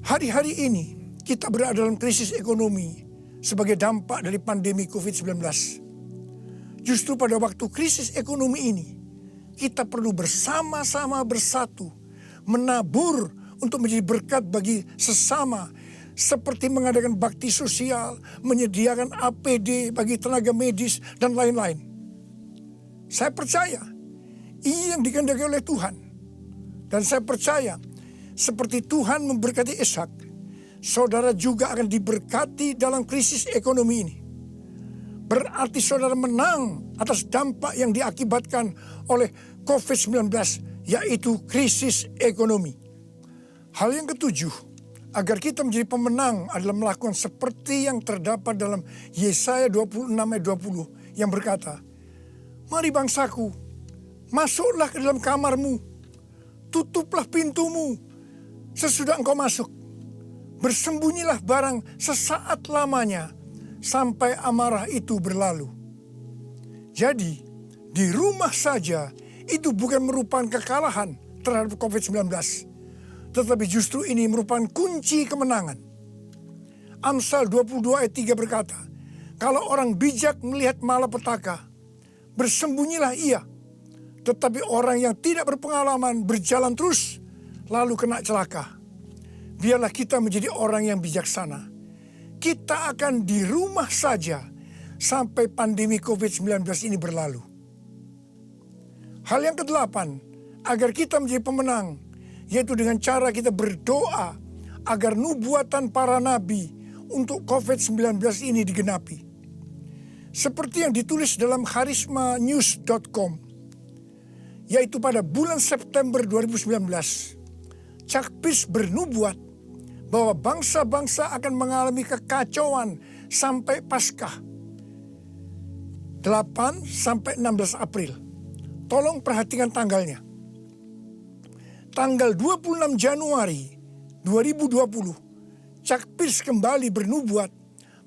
Hari-hari ini kita berada dalam krisis ekonomi sebagai dampak dari pandemi COVID-19. Justru pada waktu krisis ekonomi ini, kita perlu bersama-sama bersatu, menabur untuk menjadi berkat bagi sesama, seperti mengadakan bakti sosial, menyediakan APD bagi tenaga medis, dan lain-lain. Saya percaya ini yang dikehendaki oleh Tuhan. Dan saya percaya seperti Tuhan memberkati Ishak, saudara juga akan diberkati dalam krisis ekonomi ini. Berarti saudara menang atas dampak yang diakibatkan oleh COVID-19, yaitu krisis ekonomi. Hal yang ketujuh, agar kita menjadi pemenang adalah melakukan seperti yang terdapat dalam Yesaya 26 ayat 20 yang berkata, "Mari bangsaku, masuklah ke dalam kamarmu, tutuplah pintumu sesudah engkau masuk. Bersembunyilah barang sesaat lamanya sampai amarah itu berlalu." Jadi, di rumah saja itu bukan merupakan kekalahan terhadap COVID-19, tetapi justru ini merupakan kunci kemenangan. Amsal 22 ayat 3 berkata, "Kalau orang bijak melihat malapetaka, bersembunyilah ia. Tetapi orang yang tidak berpengalaman berjalan terus, lalu kena celaka." Biarlah kita menjadi orang yang bijaksana. Kita akan di rumah saja sampai pandemi COVID-19 ini berlalu. Hal yang kedelapan, agar kita menjadi pemenang, yaitu dengan cara kita berdoa agar nubuatan para nabi untuk COVID-19 ini digenapi. Seperti yang ditulis dalam charismanews.com, yaitu pada bulan September 2019, Chuck Pierce bernubuat bahwa bangsa-bangsa akan mengalami kekacauan sampai Paskah 8 sampai 16 April. Tolong perhatikan tanggalnya. Tanggal 26 Januari 2020, Chuck Pierce kembali bernubuat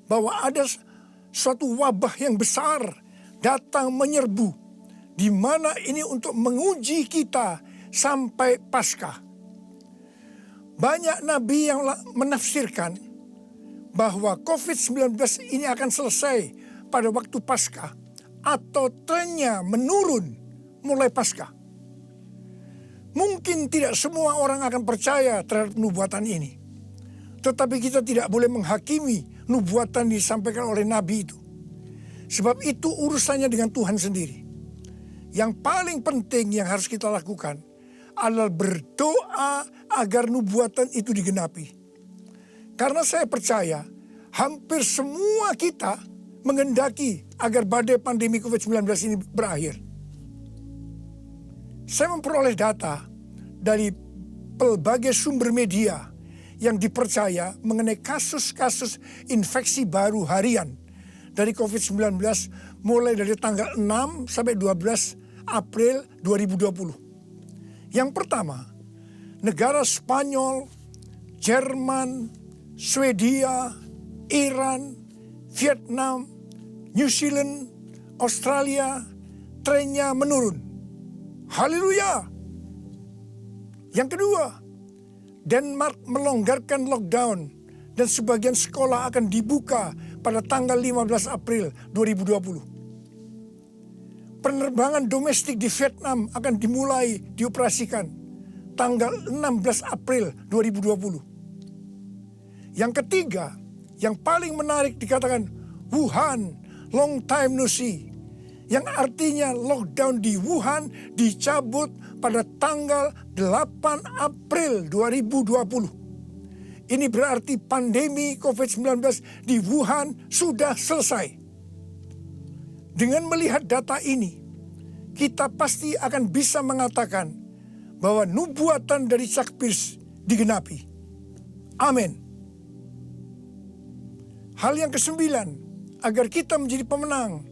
bahwa ada suatu wabah yang besar datang menyerbu, di mana ini untuk menguji kita sampai Paskah. Banyak nabi yang menafsirkan bahwa COVID-19 ini akan selesai pada waktu Paskah atau trennya menurun mulai Paskah. Mungkin tidak semua orang akan percaya terhadap nubuatan ini. Tetapi kita tidak boleh menghakimi nubuatan yang disampaikan oleh nabi itu. Sebab itu urusannya dengan Tuhan sendiri. Yang paling penting yang harus kita lakukan adalah berdoa agar nubuatan itu digenapi. Karena saya percaya hampir semua kita menghendaki agar badai pandemi COVID-19 ini berakhir. Saya memperoleh data dari pelbagai sumber media yang dipercaya mengenai kasus-kasus infeksi baru harian dari COVID-19 mulai dari tanggal 6 sampai 12 April 2020. Yang pertama, negara Spanyol, Jerman, Swedia, Iran, Vietnam, New Zealand, Australia, trennya menurun. Haleluya. Yang kedua, Denmark melonggarkan lockdown dan sebagian sekolah akan dibuka pada tanggal 15 April 2020. Penerbangan domestik di Vietnam akan dimulai dioperasikan tanggal 16 April 2020. Yang ketiga, yang paling menarik dikatakan Wuhan, long time no see. Yang artinya lockdown di Wuhan dicabut pada tanggal 8 April 2020. Ini berarti pandemi COVID-19 di Wuhan sudah selesai. Dengan melihat data ini, kita pasti akan bisa mengatakan bahwa nubuatan dari Chuck Pierce digenapi. Amin. Hal yang kesembilan, agar kita menjadi pemenang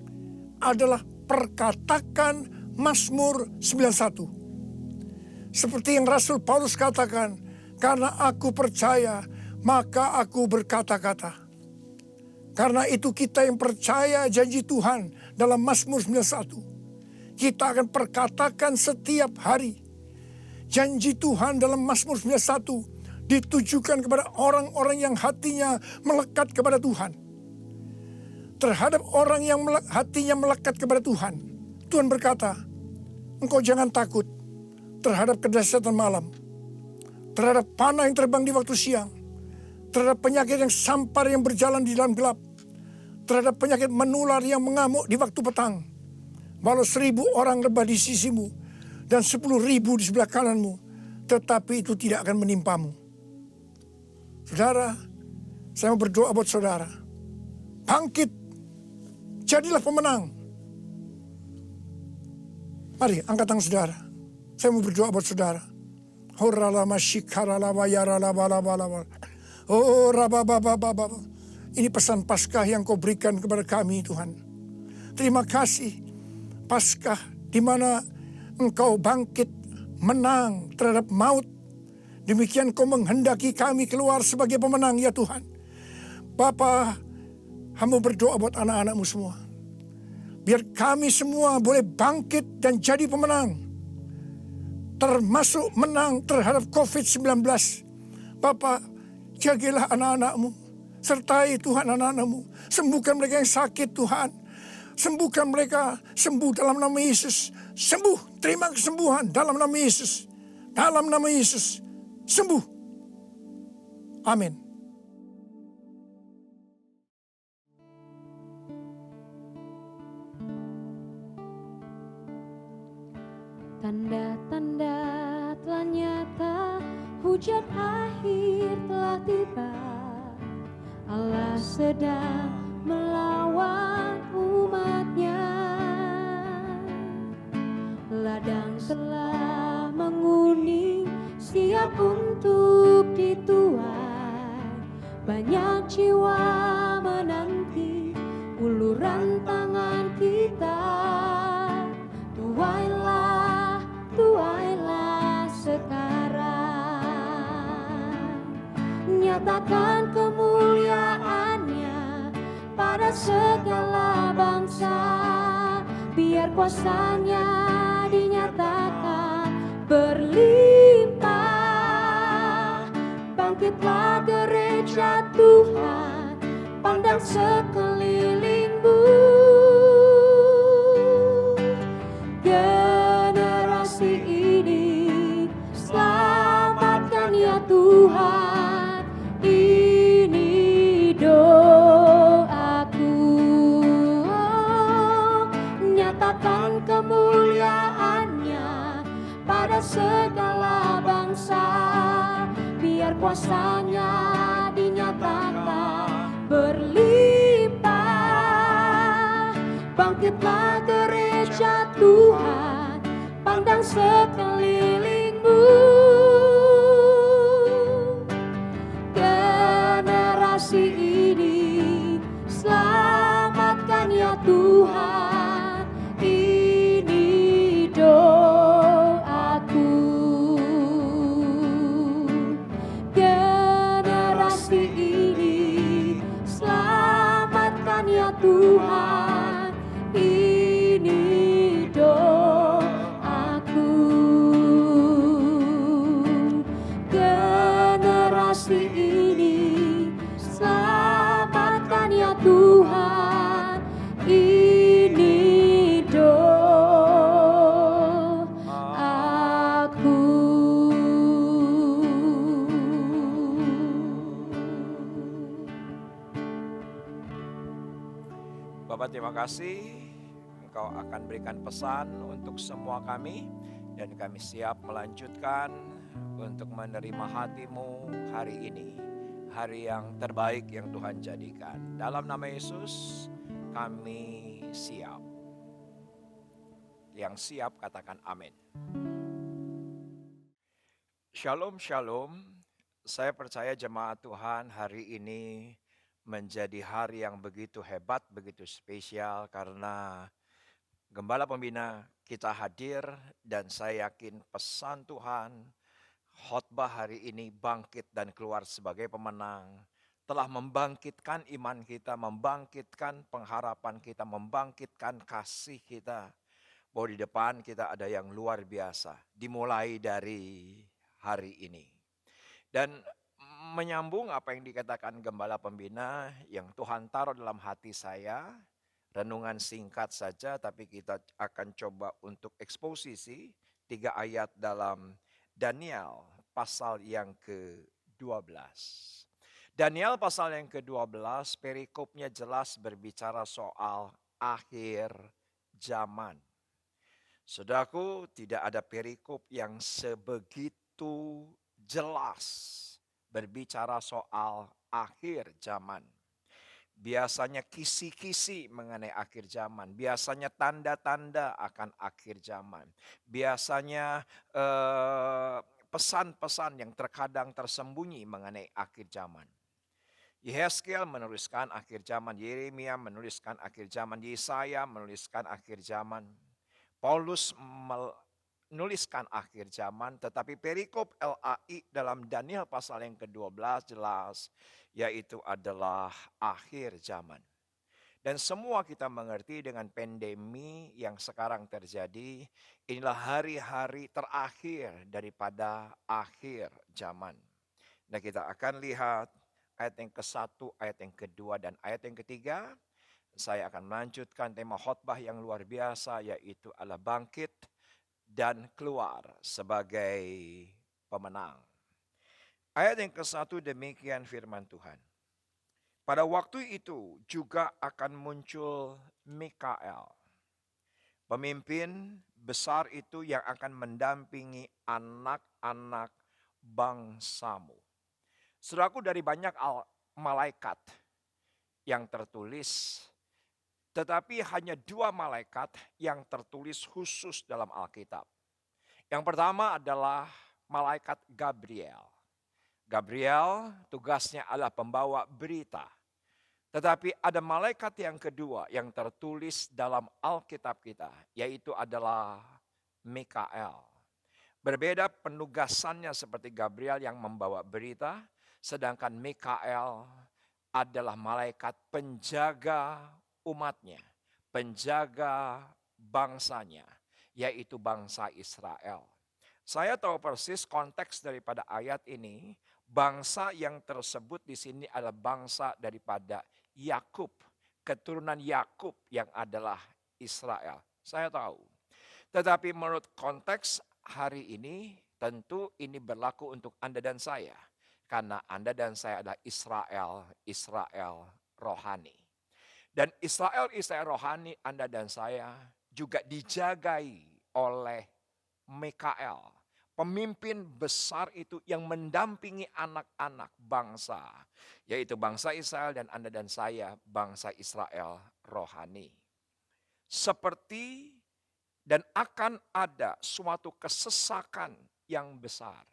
adalah perkatakan Mazmur 91. Seperti yang Rasul Paulus katakan, karena aku percaya, maka aku berkata-kata. Karena itu kita yang percaya janji Tuhan dalam Mazmur 91. kita akan perkatakan setiap hari. Janji Tuhan dalam Mazmur 91 ditujukan kepada orang-orang yang hatinya melekat kepada Tuhan. Terhadap orang yang hatinya melekat kepada Tuhan, Tuhan berkata, engkau jangan takut terhadap kedahsyatan malam, terhadap panah yang terbang di waktu siang, terhadap penyakit yang sampar yang berjalan di dalam gelap, terhadap penyakit menular yang mengamuk di waktu petang. Walau 1000 orang rebah di sisimu dan 10.000 di sebelah kananmu, tetapi itu tidak akan menimpamu. Saudara, saya mau berdoa buat saudara. Bangkit, jadilah pemenang. Mari angkat tangan saudara. Saya mau berdoa buat saudara. Oh, ini pesan Paskah yang kau berikan kepada kami, Tuhan. Terima kasih, Paskah di mana engkau bangkit menang terhadap maut. Demikian kau menghendaki kami keluar sebagai pemenang, ya Tuhan. Bapa, hamba berdoa buat anak-anakmu semua. Biar kami semua boleh bangkit dan jadi pemenang. Termasuk menang terhadap COVID-19. Bapa, jagalah anak-anakmu. Sertai Tuhan anak-anakmu. Sembuhkan mereka yang sakit, Tuhan. Sembuhkan mereka, sembuh dalam nama Yesus. Sembuh, terima kesembuhan dalam nama Yesus. Dalam nama Yesus. Sembuh. Amin. Tanda-tanda telah nyata, hujan akhir telah tiba. Allah sedang melawan umatnya. Ladang telah menguning, siap untuk dituai. Banyak jiwa menanti uluran tangan kita. Tuailah, tuailah sekarang. Nyatakan kemuliaannya pada segala bangsa. Biar kuasanya dinyatakan berlimpah. Bangkitlah gereja Tuhan, pandang sekelilingmu. Generasi ini selamatkan ya Tuhan. Ini doaku. Nyatakan kemuliaannya pada segala bangsa. Biar kuasanya dinyatakan berlimpah. Bangkitlah gereja Tuhan, pandang sekelilingmu. Generasi ini selamatkan ya Tuhan. Ini doaku. Generasi ini selamatkan ya Tuhan. Ini doaku. Generasi ini selamatkan ya Tuhan. Ini doaku. Bapak terima kasih, Engkau akan berikan pesan untuk semua kami, dan kami siap melanjutkan untuk menerima hatimu hari ini. Hari yang terbaik yang Tuhan jadikan. Dalam nama Yesus kami siap. Yang siap katakan amin. Shalom, shalom. Saya percaya jemaat Tuhan hari ini menjadi hari yang begitu hebat, begitu spesial karena Gembala Pembina kita hadir dan saya yakin pesan Tuhan, khotbah hari ini bangkit dan keluar sebagai pemenang, telah membangkitkan iman kita, membangkitkan pengharapan kita, membangkitkan kasih kita, bahwa di depan kita ada yang luar biasa, dimulai dari hari ini. Dan menyambung apa yang dikatakan Gembala Pembina yang Tuhan taruh dalam hati saya, renungan singkat saja tapi kita akan coba untuk eksposisi 3 ayat dalam Daniel pasal yang ke-12. Daniel pasal yang ke-12 perikopnya jelas berbicara soal akhir zaman. Saudaraku, tidak ada perikop yang sebegitu jelas berbicara soal akhir zaman. Biasanya kisi-kisi mengenai akhir zaman. Biasanya tanda-tanda akan akhir zaman. Biasanya pesan-pesan yang terkadang tersembunyi mengenai akhir zaman. Yehezkiel menuliskan akhir zaman. Yeremia menuliskan akhir zaman. Yesaya menuliskan akhir zaman. Paulus menuliskan akhir zaman, tetapi perikop LAI dalam Daniel pasal yang ke-12 jelas, yaitu adalah akhir zaman. Dan semua kita mengerti dengan pandemi yang sekarang terjadi, inilah hari-hari terakhir daripada akhir zaman. Nah, kita akan lihat ayat yang ke-1, ayat yang kedua, dan ayat yang ketiga. Saya akan melanjutkan tema khotbah yang luar biasa, yaitu adalah bangkit dan keluar sebagai pemenang. Ayat yang ke-1 demikian firman Tuhan. Pada waktu itu juga akan muncul Mikael, pemimpin besar itu yang akan mendampingi anak-anak bangsamu. Saudaraku, dari banyak malaikat yang tertulis, tetapi hanya 2 malaikat yang tertulis khusus dalam Alkitab. Yang pertama adalah malaikat Gabriel. Gabriel tugasnya adalah pembawa berita. Tetapi ada malaikat yang kedua yang tertulis dalam Alkitab kita, yaitu adalah Mikael. Berbeda penugasannya seperti Gabriel yang membawa berita, sedangkan Mikael adalah malaikat penjaga umatnya, penjaga bangsanya, yaitu bangsa Israel. Saya tahu persis konteks daripada ayat ini, bangsa yang tersebut di sini adalah bangsa daripada Yakub, keturunan Yakub yang adalah Israel. Saya tahu. Tetapi menurut konteks hari ini, tentu ini berlaku untuk Anda dan saya. Karena Anda dan saya adalah Israel rohani. Dan Israel rohani Anda dan saya juga dijagai oleh Mikael. Pemimpin besar itu yang mendampingi anak-anak bangsa. Yaitu bangsa Israel dan Anda dan saya bangsa Israel rohani. Seperti dan akan ada suatu kesesakan yang besar.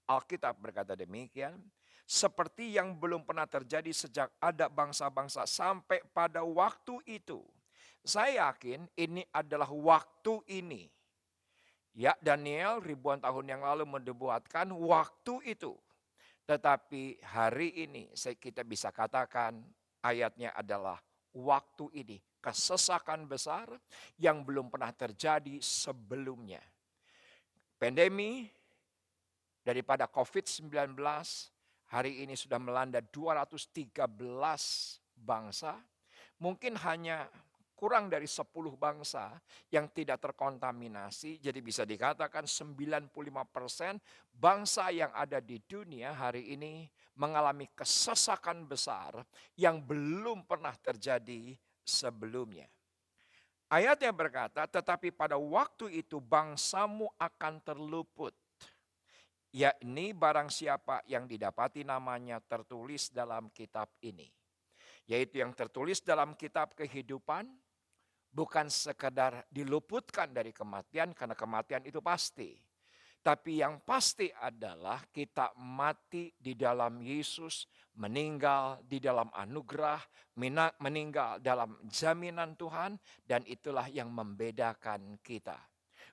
Alkitab berkata demikian. Seperti yang belum pernah terjadi sejak ada bangsa-bangsa sampai pada waktu itu. Saya yakin ini adalah waktu ini. Ya, Daniel ribuan tahun yang lalu mendebuatkan waktu itu. Tetapi hari ini kita bisa katakan ayatnya adalah waktu ini. Kesesakan besar yang belum pernah terjadi sebelumnya. Pandemi daripada COVID-19 hari ini sudah melanda 213 bangsa. Mungkin hanya kurang dari 10 bangsa yang tidak terkontaminasi. Jadi bisa dikatakan 95% bangsa yang ada di dunia hari ini mengalami kesesakan besar yang belum pernah terjadi sebelumnya. Ayatnya berkata, tetapi pada waktu itu bangsamu akan terluput. Yakni barang siapa yang didapati namanya tertulis dalam kitab ini. Yaitu yang tertulis dalam kitab kehidupan, bukan sekadar diluputkan dari kematian, karena kematian itu pasti. Tapi yang pasti adalah kita mati di dalam Yesus, meninggal di dalam anugerah, meninggal dalam jaminan Tuhan, dan itulah yang membedakan kita.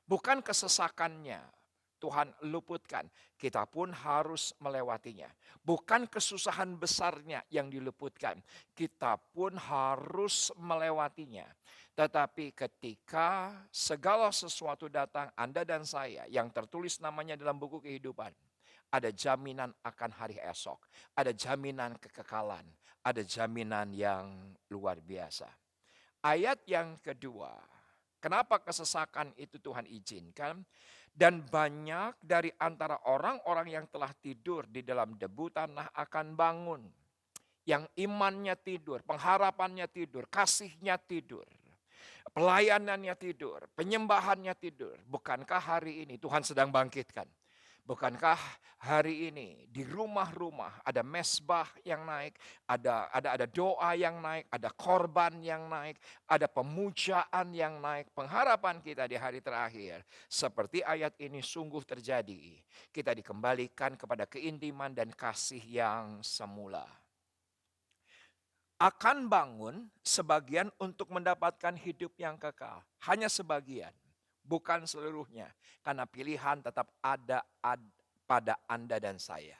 Bukan kesesakannya. Tuhan luputkan, kita pun harus melewatinya. Bukan kesusahan besarnya yang diluputkan, kita pun harus melewatinya. Tetapi ketika segala sesuatu datang, Anda dan saya yang tertulis namanya dalam buku kehidupan, ada jaminan akan hari esok, ada jaminan kekekalan, ada jaminan yang luar biasa. Ayat yang kedua, kenapa kesesakan itu Tuhan izinkan? Dan banyak dari antara orang-orang yang telah tidur di dalam debu tanah akan bangun. Yang imannya tidur, pengharapannya tidur, kasihnya tidur. Pelayanannya tidur, penyembahannya tidur. Bukankah hari ini Tuhan sedang bangkitkan? Bukankah hari ini di rumah-rumah ada mesbah yang naik, ada doa yang naik, ada korban yang naik, ada pemujaan yang naik. Pengharapan kita di hari terakhir seperti ayat ini sungguh terjadi. Kita dikembalikan kepada keintiman dan kasih yang semula. Akan bangun sebagian untuk mendapatkan hidup yang kekal. Hanya sebagian. Bukan seluruhnya, karena pilihan tetap ada pada Anda dan saya.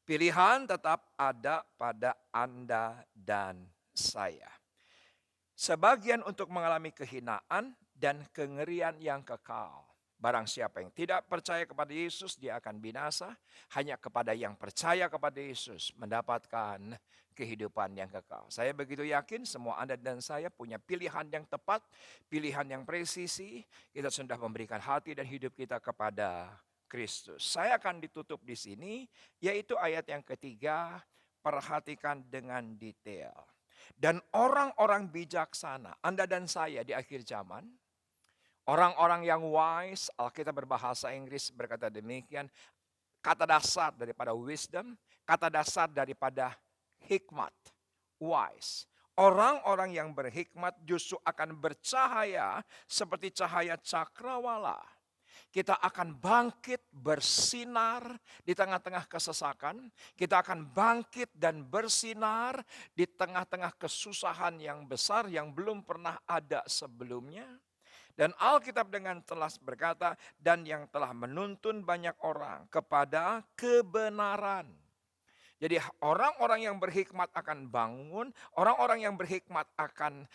Pilihan tetap ada pada Anda dan saya. Sebagian untuk mengalami kehinaan dan kengerian yang kekal. Barang siapa yang tidak percaya kepada Yesus, dia akan binasa. Hanya kepada yang percaya kepada Yesus mendapatkan kehidupan yang kekal. Saya begitu yakin semua Anda dan saya punya pilihan yang tepat, pilihan yang presisi. Kita sudah memberikan hati dan hidup kita kepada Kristus. Saya akan ditutup di sini, yaitu ayat yang ketiga, perhatikan dengan detail. Dan orang-orang bijaksana, Anda dan saya di akhir zaman, orang-orang yang wise, Alkitab berbahasa Inggris berkata demikian, kata dasar daripada wisdom, kata dasar daripada hikmat, wise. Orang-orang yang berhikmat justru akan bercahaya seperti cahaya cakrawala. Kita akan bangkit bersinar di tengah-tengah kesesakan. Kita akan bangkit dan bersinar di tengah-tengah kesusahan yang besar yang belum pernah ada sebelumnya. Dan Alkitab dengan jelas berkata, dan yang telah menuntun banyak orang kepada kebenaran. Jadi orang-orang yang berhikmat akan bangun, orang-orang yang berhikmat akan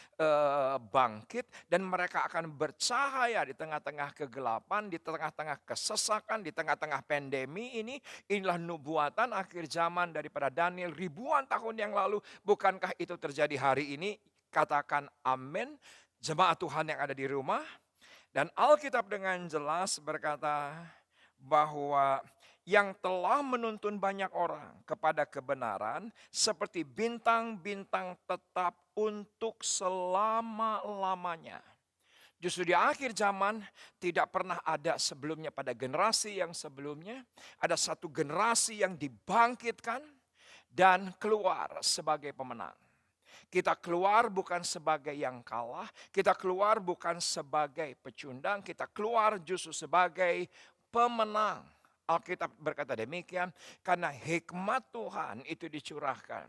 bangkit, dan mereka akan bercahaya di tengah-tengah kegelapan, di tengah-tengah kesesakan, di tengah-tengah pandemi ini. Inilah nubuatan akhir zaman daripada Daniel ribuan tahun yang lalu. Bukankah itu terjadi hari ini? Katakan amin, jemaat Tuhan yang ada di rumah. Dan Alkitab dengan jelas berkata bahwa yang telah menuntun banyak orang kepada kebenaran seperti bintang-bintang tetap untuk selama-lamanya. Justru di akhir zaman tidak pernah ada sebelumnya pada generasi yang sebelumnya. Ada satu generasi yang dibangkitkan dan keluar sebagai pemenang. Kita keluar bukan sebagai yang kalah, kita keluar bukan sebagai pecundang, kita keluar justru sebagai pemenang. Alkitab berkata demikian, karena hikmat Tuhan itu dicurahkan.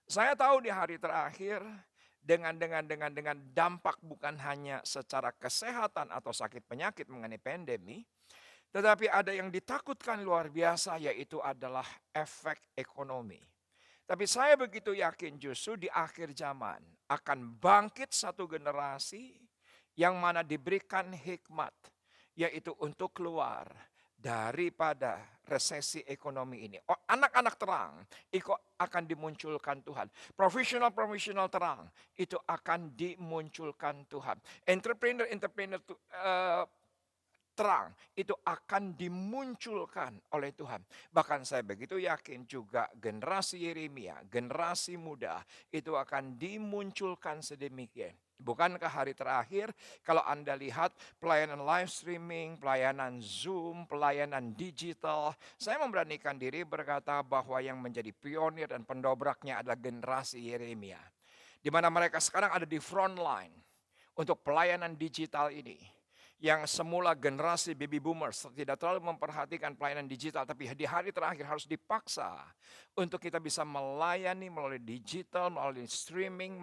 Saya tahu di hari terakhir dengan dampak bukan hanya secara kesehatan atau sakit penyakit mengenai pandemi, tetapi ada yang ditakutkan luar biasa, yaitu adalah efek ekonomi. Tapi saya begitu yakin justru di akhir zaman akan bangkit satu generasi yang mana diberikan hikmat, yaitu untuk keluar daripada resesi ekonomi ini. Anak-anak terang itu akan dimunculkan Tuhan. Profesional terang itu akan dimunculkan Tuhan. Entrepreneur terang itu akan dimunculkan oleh Tuhan. Bahkan saya begitu yakin juga generasi Yeremia, generasi muda itu akan dimunculkan sedemikian. Bukankah hari terakhir kalau Anda lihat pelayanan live streaming, pelayanan Zoom, pelayanan digital, saya memberanikan diri berkata bahwa yang menjadi pionir dan pendobraknya adalah generasi Yeremia. Di mana mereka sekarang ada di front line untuk pelayanan digital ini. yang semula generasi baby boomers tidak terlalu memperhatikan pelayanan digital, tapi di hari terakhir harus dipaksa untuk kita bisa melayani melalui digital, melalui streaming,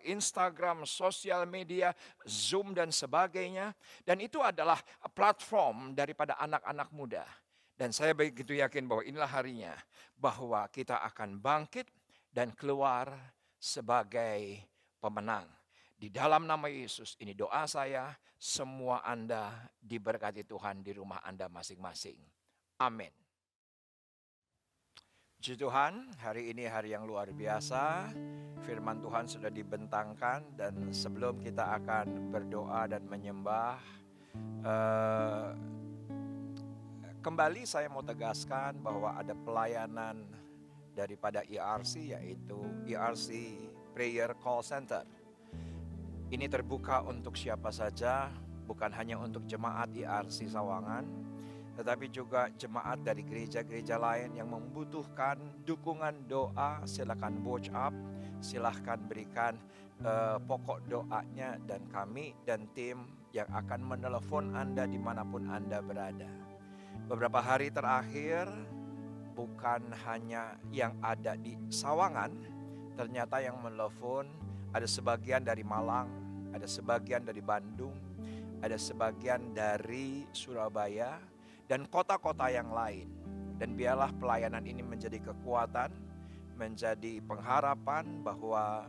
Instagram, sosial media, Zoom dan sebagainya. Dan itu adalah platform daripada anak-anak muda. Dan saya begitu yakin bahwa inilah harinya bahwa kita akan bangkit dan keluar sebagai pemenang. Di dalam nama Yesus, ini doa saya, semua Anda diberkati Tuhan di rumah Anda masing-masing. Amin. Puji Tuhan, hari ini hari yang luar biasa. Firman Tuhan sudah dibentangkan dan sebelum kita akan berdoa dan menyembah, kembali saya mau tegaskan bahwa ada pelayanan daripada ERC, yaitu ERC Prayer Call Center. Ini terbuka untuk siapa saja, bukan hanya untuk jemaat ERC Sawangan, tetapi juga jemaat dari gereja-gereja lain yang membutuhkan dukungan doa. Silakan watch up, silakan berikan pokok doanya, dan kami dan tim yang akan menelepon Anda dimanapun Anda berada. Beberapa hari terakhir, bukan hanya yang ada di Sawangan, ternyata yang menelepon ada sebagian dari Malang, ada sebagian dari Bandung, ada sebagian dari Surabaya, dan kota-kota yang lain. Dan biarlah pelayanan ini menjadi kekuatan, menjadi pengharapan bahwa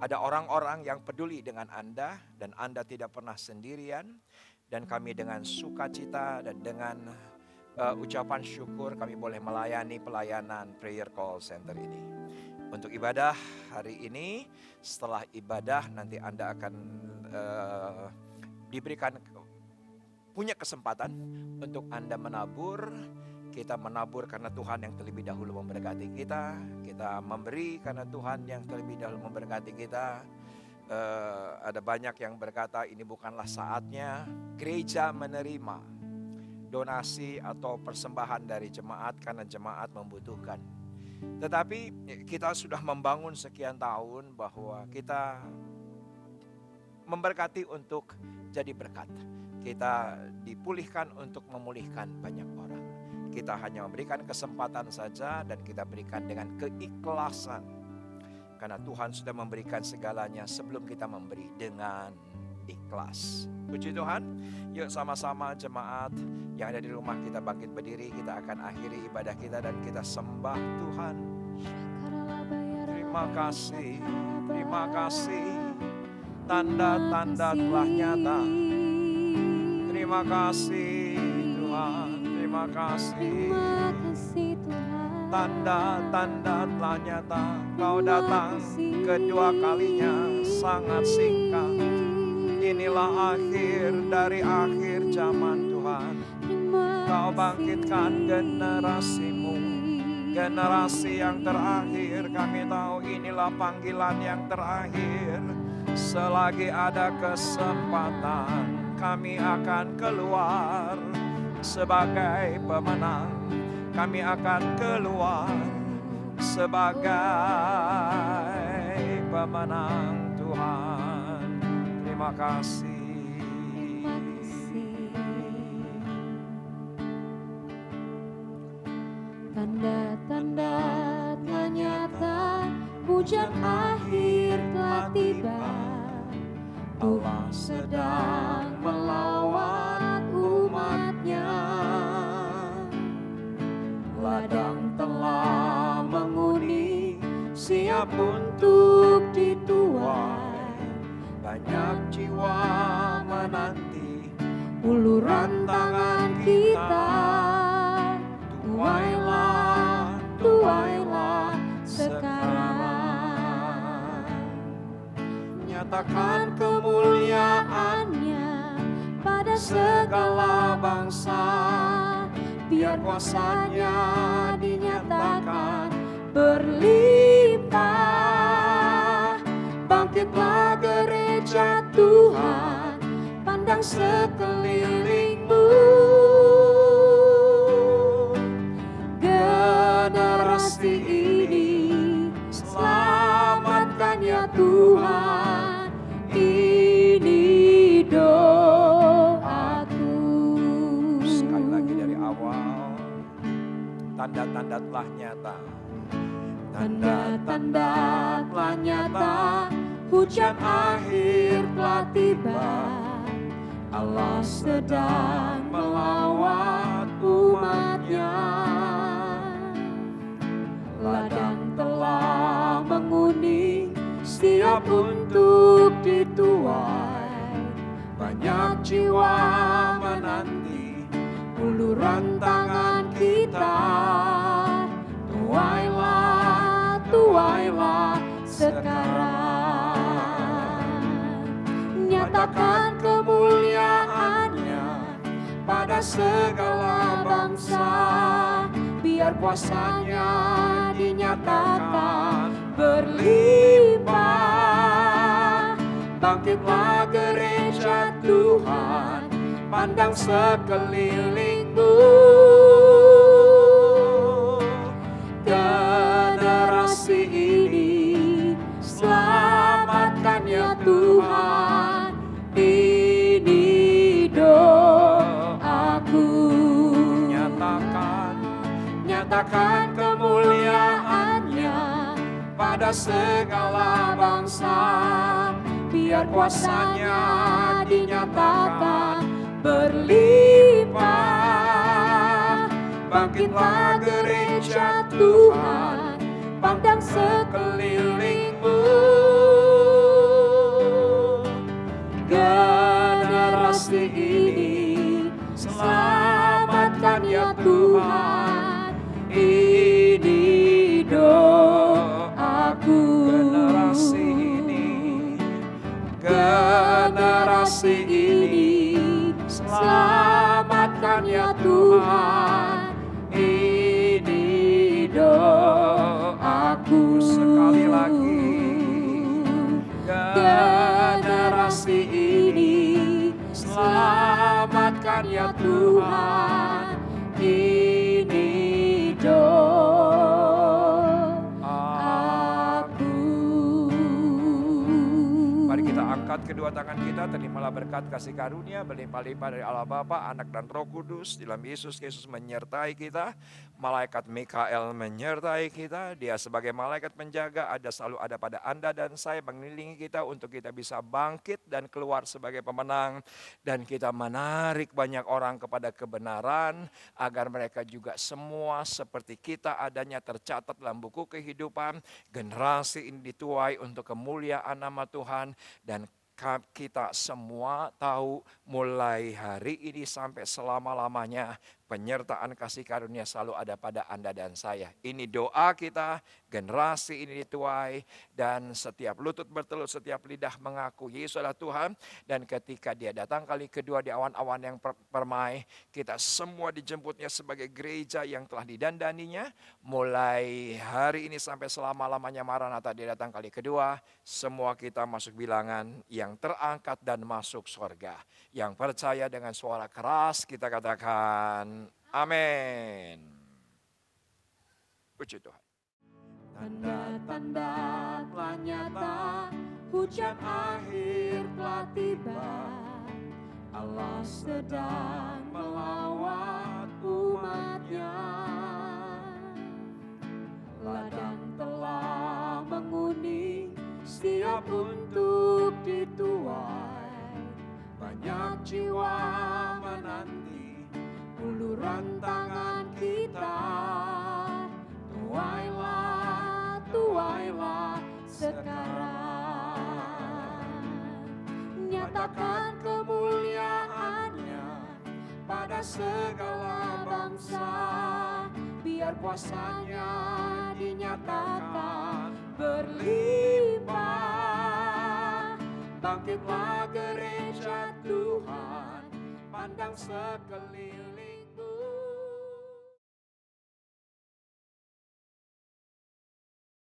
ada orang-orang yang peduli dengan Anda, dan Anda tidak pernah sendirian. Dan kami dengan sukacita dan dengan ucapan syukur kami boleh melayani pelayanan Prayer Call Center ini. Untuk ibadah hari ini, setelah ibadah nanti Anda akan diberikan punya kesempatan untuk Anda menabur. Kita menabur karena Tuhan yang terlebih dahulu memberkati kita. Kita memberi karena Tuhan yang terlebih dahulu memberkati kita. Ada banyak yang berkata ini bukanlah saatnya gereja menerima donasi atau persembahan dari jemaat karena jemaat membutuhkan. Tetapi kita sudah membangun sekian tahun bahwa kita memberkati untuk jadi berkat. Kita dipulihkan untuk memulihkan banyak orang. Kita hanya memberikan kesempatan saja dan kita berikan dengan keikhlasan. Karena Tuhan sudah memberikan segalanya sebelum kita memberi dengan ikhlas. Puji Tuhan, yuk sama-sama jemaat yang ada di rumah kita bangkit berdiri. Kita akan akhiri ibadah kita dan kita sembah Tuhan. Terima kasih, terima kasih. Tanda-tanda telah nyata. Terima kasih Tuhan, terima kasih. Tanda-tanda telah nyata. Kau datang kedua kalinya sangat singkat. Inilah akhir dari akhir zaman Tuhan. Kau bangkitkan generasimu, generasi yang terakhir. Kami tahu inilah panggilan yang terakhir. Selagi ada kesempatan, kami akan keluar sebagai pemenang. Kami akan keluar sebagai pemenang Tuhan. Terima kasih. Tanda-tanda telah nyata, hujan akhir telah tiba. Allah sedang melawat umatnya. Ladang telah menguning, siap untuk dituai. Banyak jiwa menanti Uluran tangan kita, tuailah, tuailah sekarang. nyatakan kemuliaannya pada segala bangsa, biar kuasanya dinyatakan berlimpah. Bangkitlah gereja Tuhan, pandang sekelilingmu. Generasi ini selamatkan ya Tuhan, ini doa. tanda-tanda telah nyata. Tanda-tanda telah nyata, hujan akhir telah tiba. Allah sedang melawat umatnya. Ladang telah menguning, siap untuk dituai. Banyak jiwa menanti uluran tangan kita. Tuailah, tuailah sekarang. Nyatakan kemuliaan-Nya pada segala bangsa. Biar kuasa-Nya dinyatakan berlimpah. Bangkitlah gereja Tuhan, pandang sekelilingmu. Generasi ini selamatkan ya Tuhan, ini doaku. Nyatakan kemuliaan-Nya pada segala bangsa. Biar kuasa-Nya dinyatakan berlimpah. Bangkitlah gereja Tuhan, pandang sekelilingmu. Generasi ini selamatkan ya Tuhan, ini doaku. Generasi ini selamatkan ya Tuhan, ini doaku. Sekali lagi, generasi ini selamatkan ya Tuhan, ini doaku. Mari kita angkat kedua tangan kita, terimalah berkat kasih karunia berlimpah-limpah dari Allah Bapa, Anak dan Roh Kudus. Dalam Yesus Kristus menyertai kita, malaikat Mikael menyertai kita. Dia sebagai malaikat penjaga selalu ada pada Anda dan saya, mengelilingi kita untuk kita bisa bangkit dan keluar sebagai pemenang. Dan kita menarik banyak orang kepada kebenaran, agar mereka juga semua seperti kita adanya tercatat dalam buku kehidupan. Generasi ini dituai untuk kemuliaan nama Tuhan. Dan kita semua tahu mulai hari ini sampai selama-lamanya penyertaan kasih karunia selalu ada pada Anda dan saya. Ini doa kita, generasi ini dituai, dan setiap lutut bertelut, setiap lidah mengaku Yesus adalah Tuhan. Dan ketika Dia datang kali kedua di awan-awan yang permai, kita semua dijemputnya sebagai gereja yang telah didandaninya. Mulai hari ini sampai selama-lamanya Maranatha, Dia datang kali kedua, semua kita masuk bilangan yang terangkat dan masuk surga. Yang percaya dengan suara keras kita katakan amin. Puji Tuhan. Tanda-tanda telah nyata, hujan akhir telah tiba. Allah sedang melawat umatnya. Ladang telah menguning, siap untuk dituai. Banyak jiwa menanti uluran tangan kita. Tuailah, tuailah sekarang. Nyatakan kemuliaan-Nya pada segala bangsa. Biar kuasa-Nya dinyatakan berlimpah. Bangkitlah gereja Tuhan, pandang sekeliling.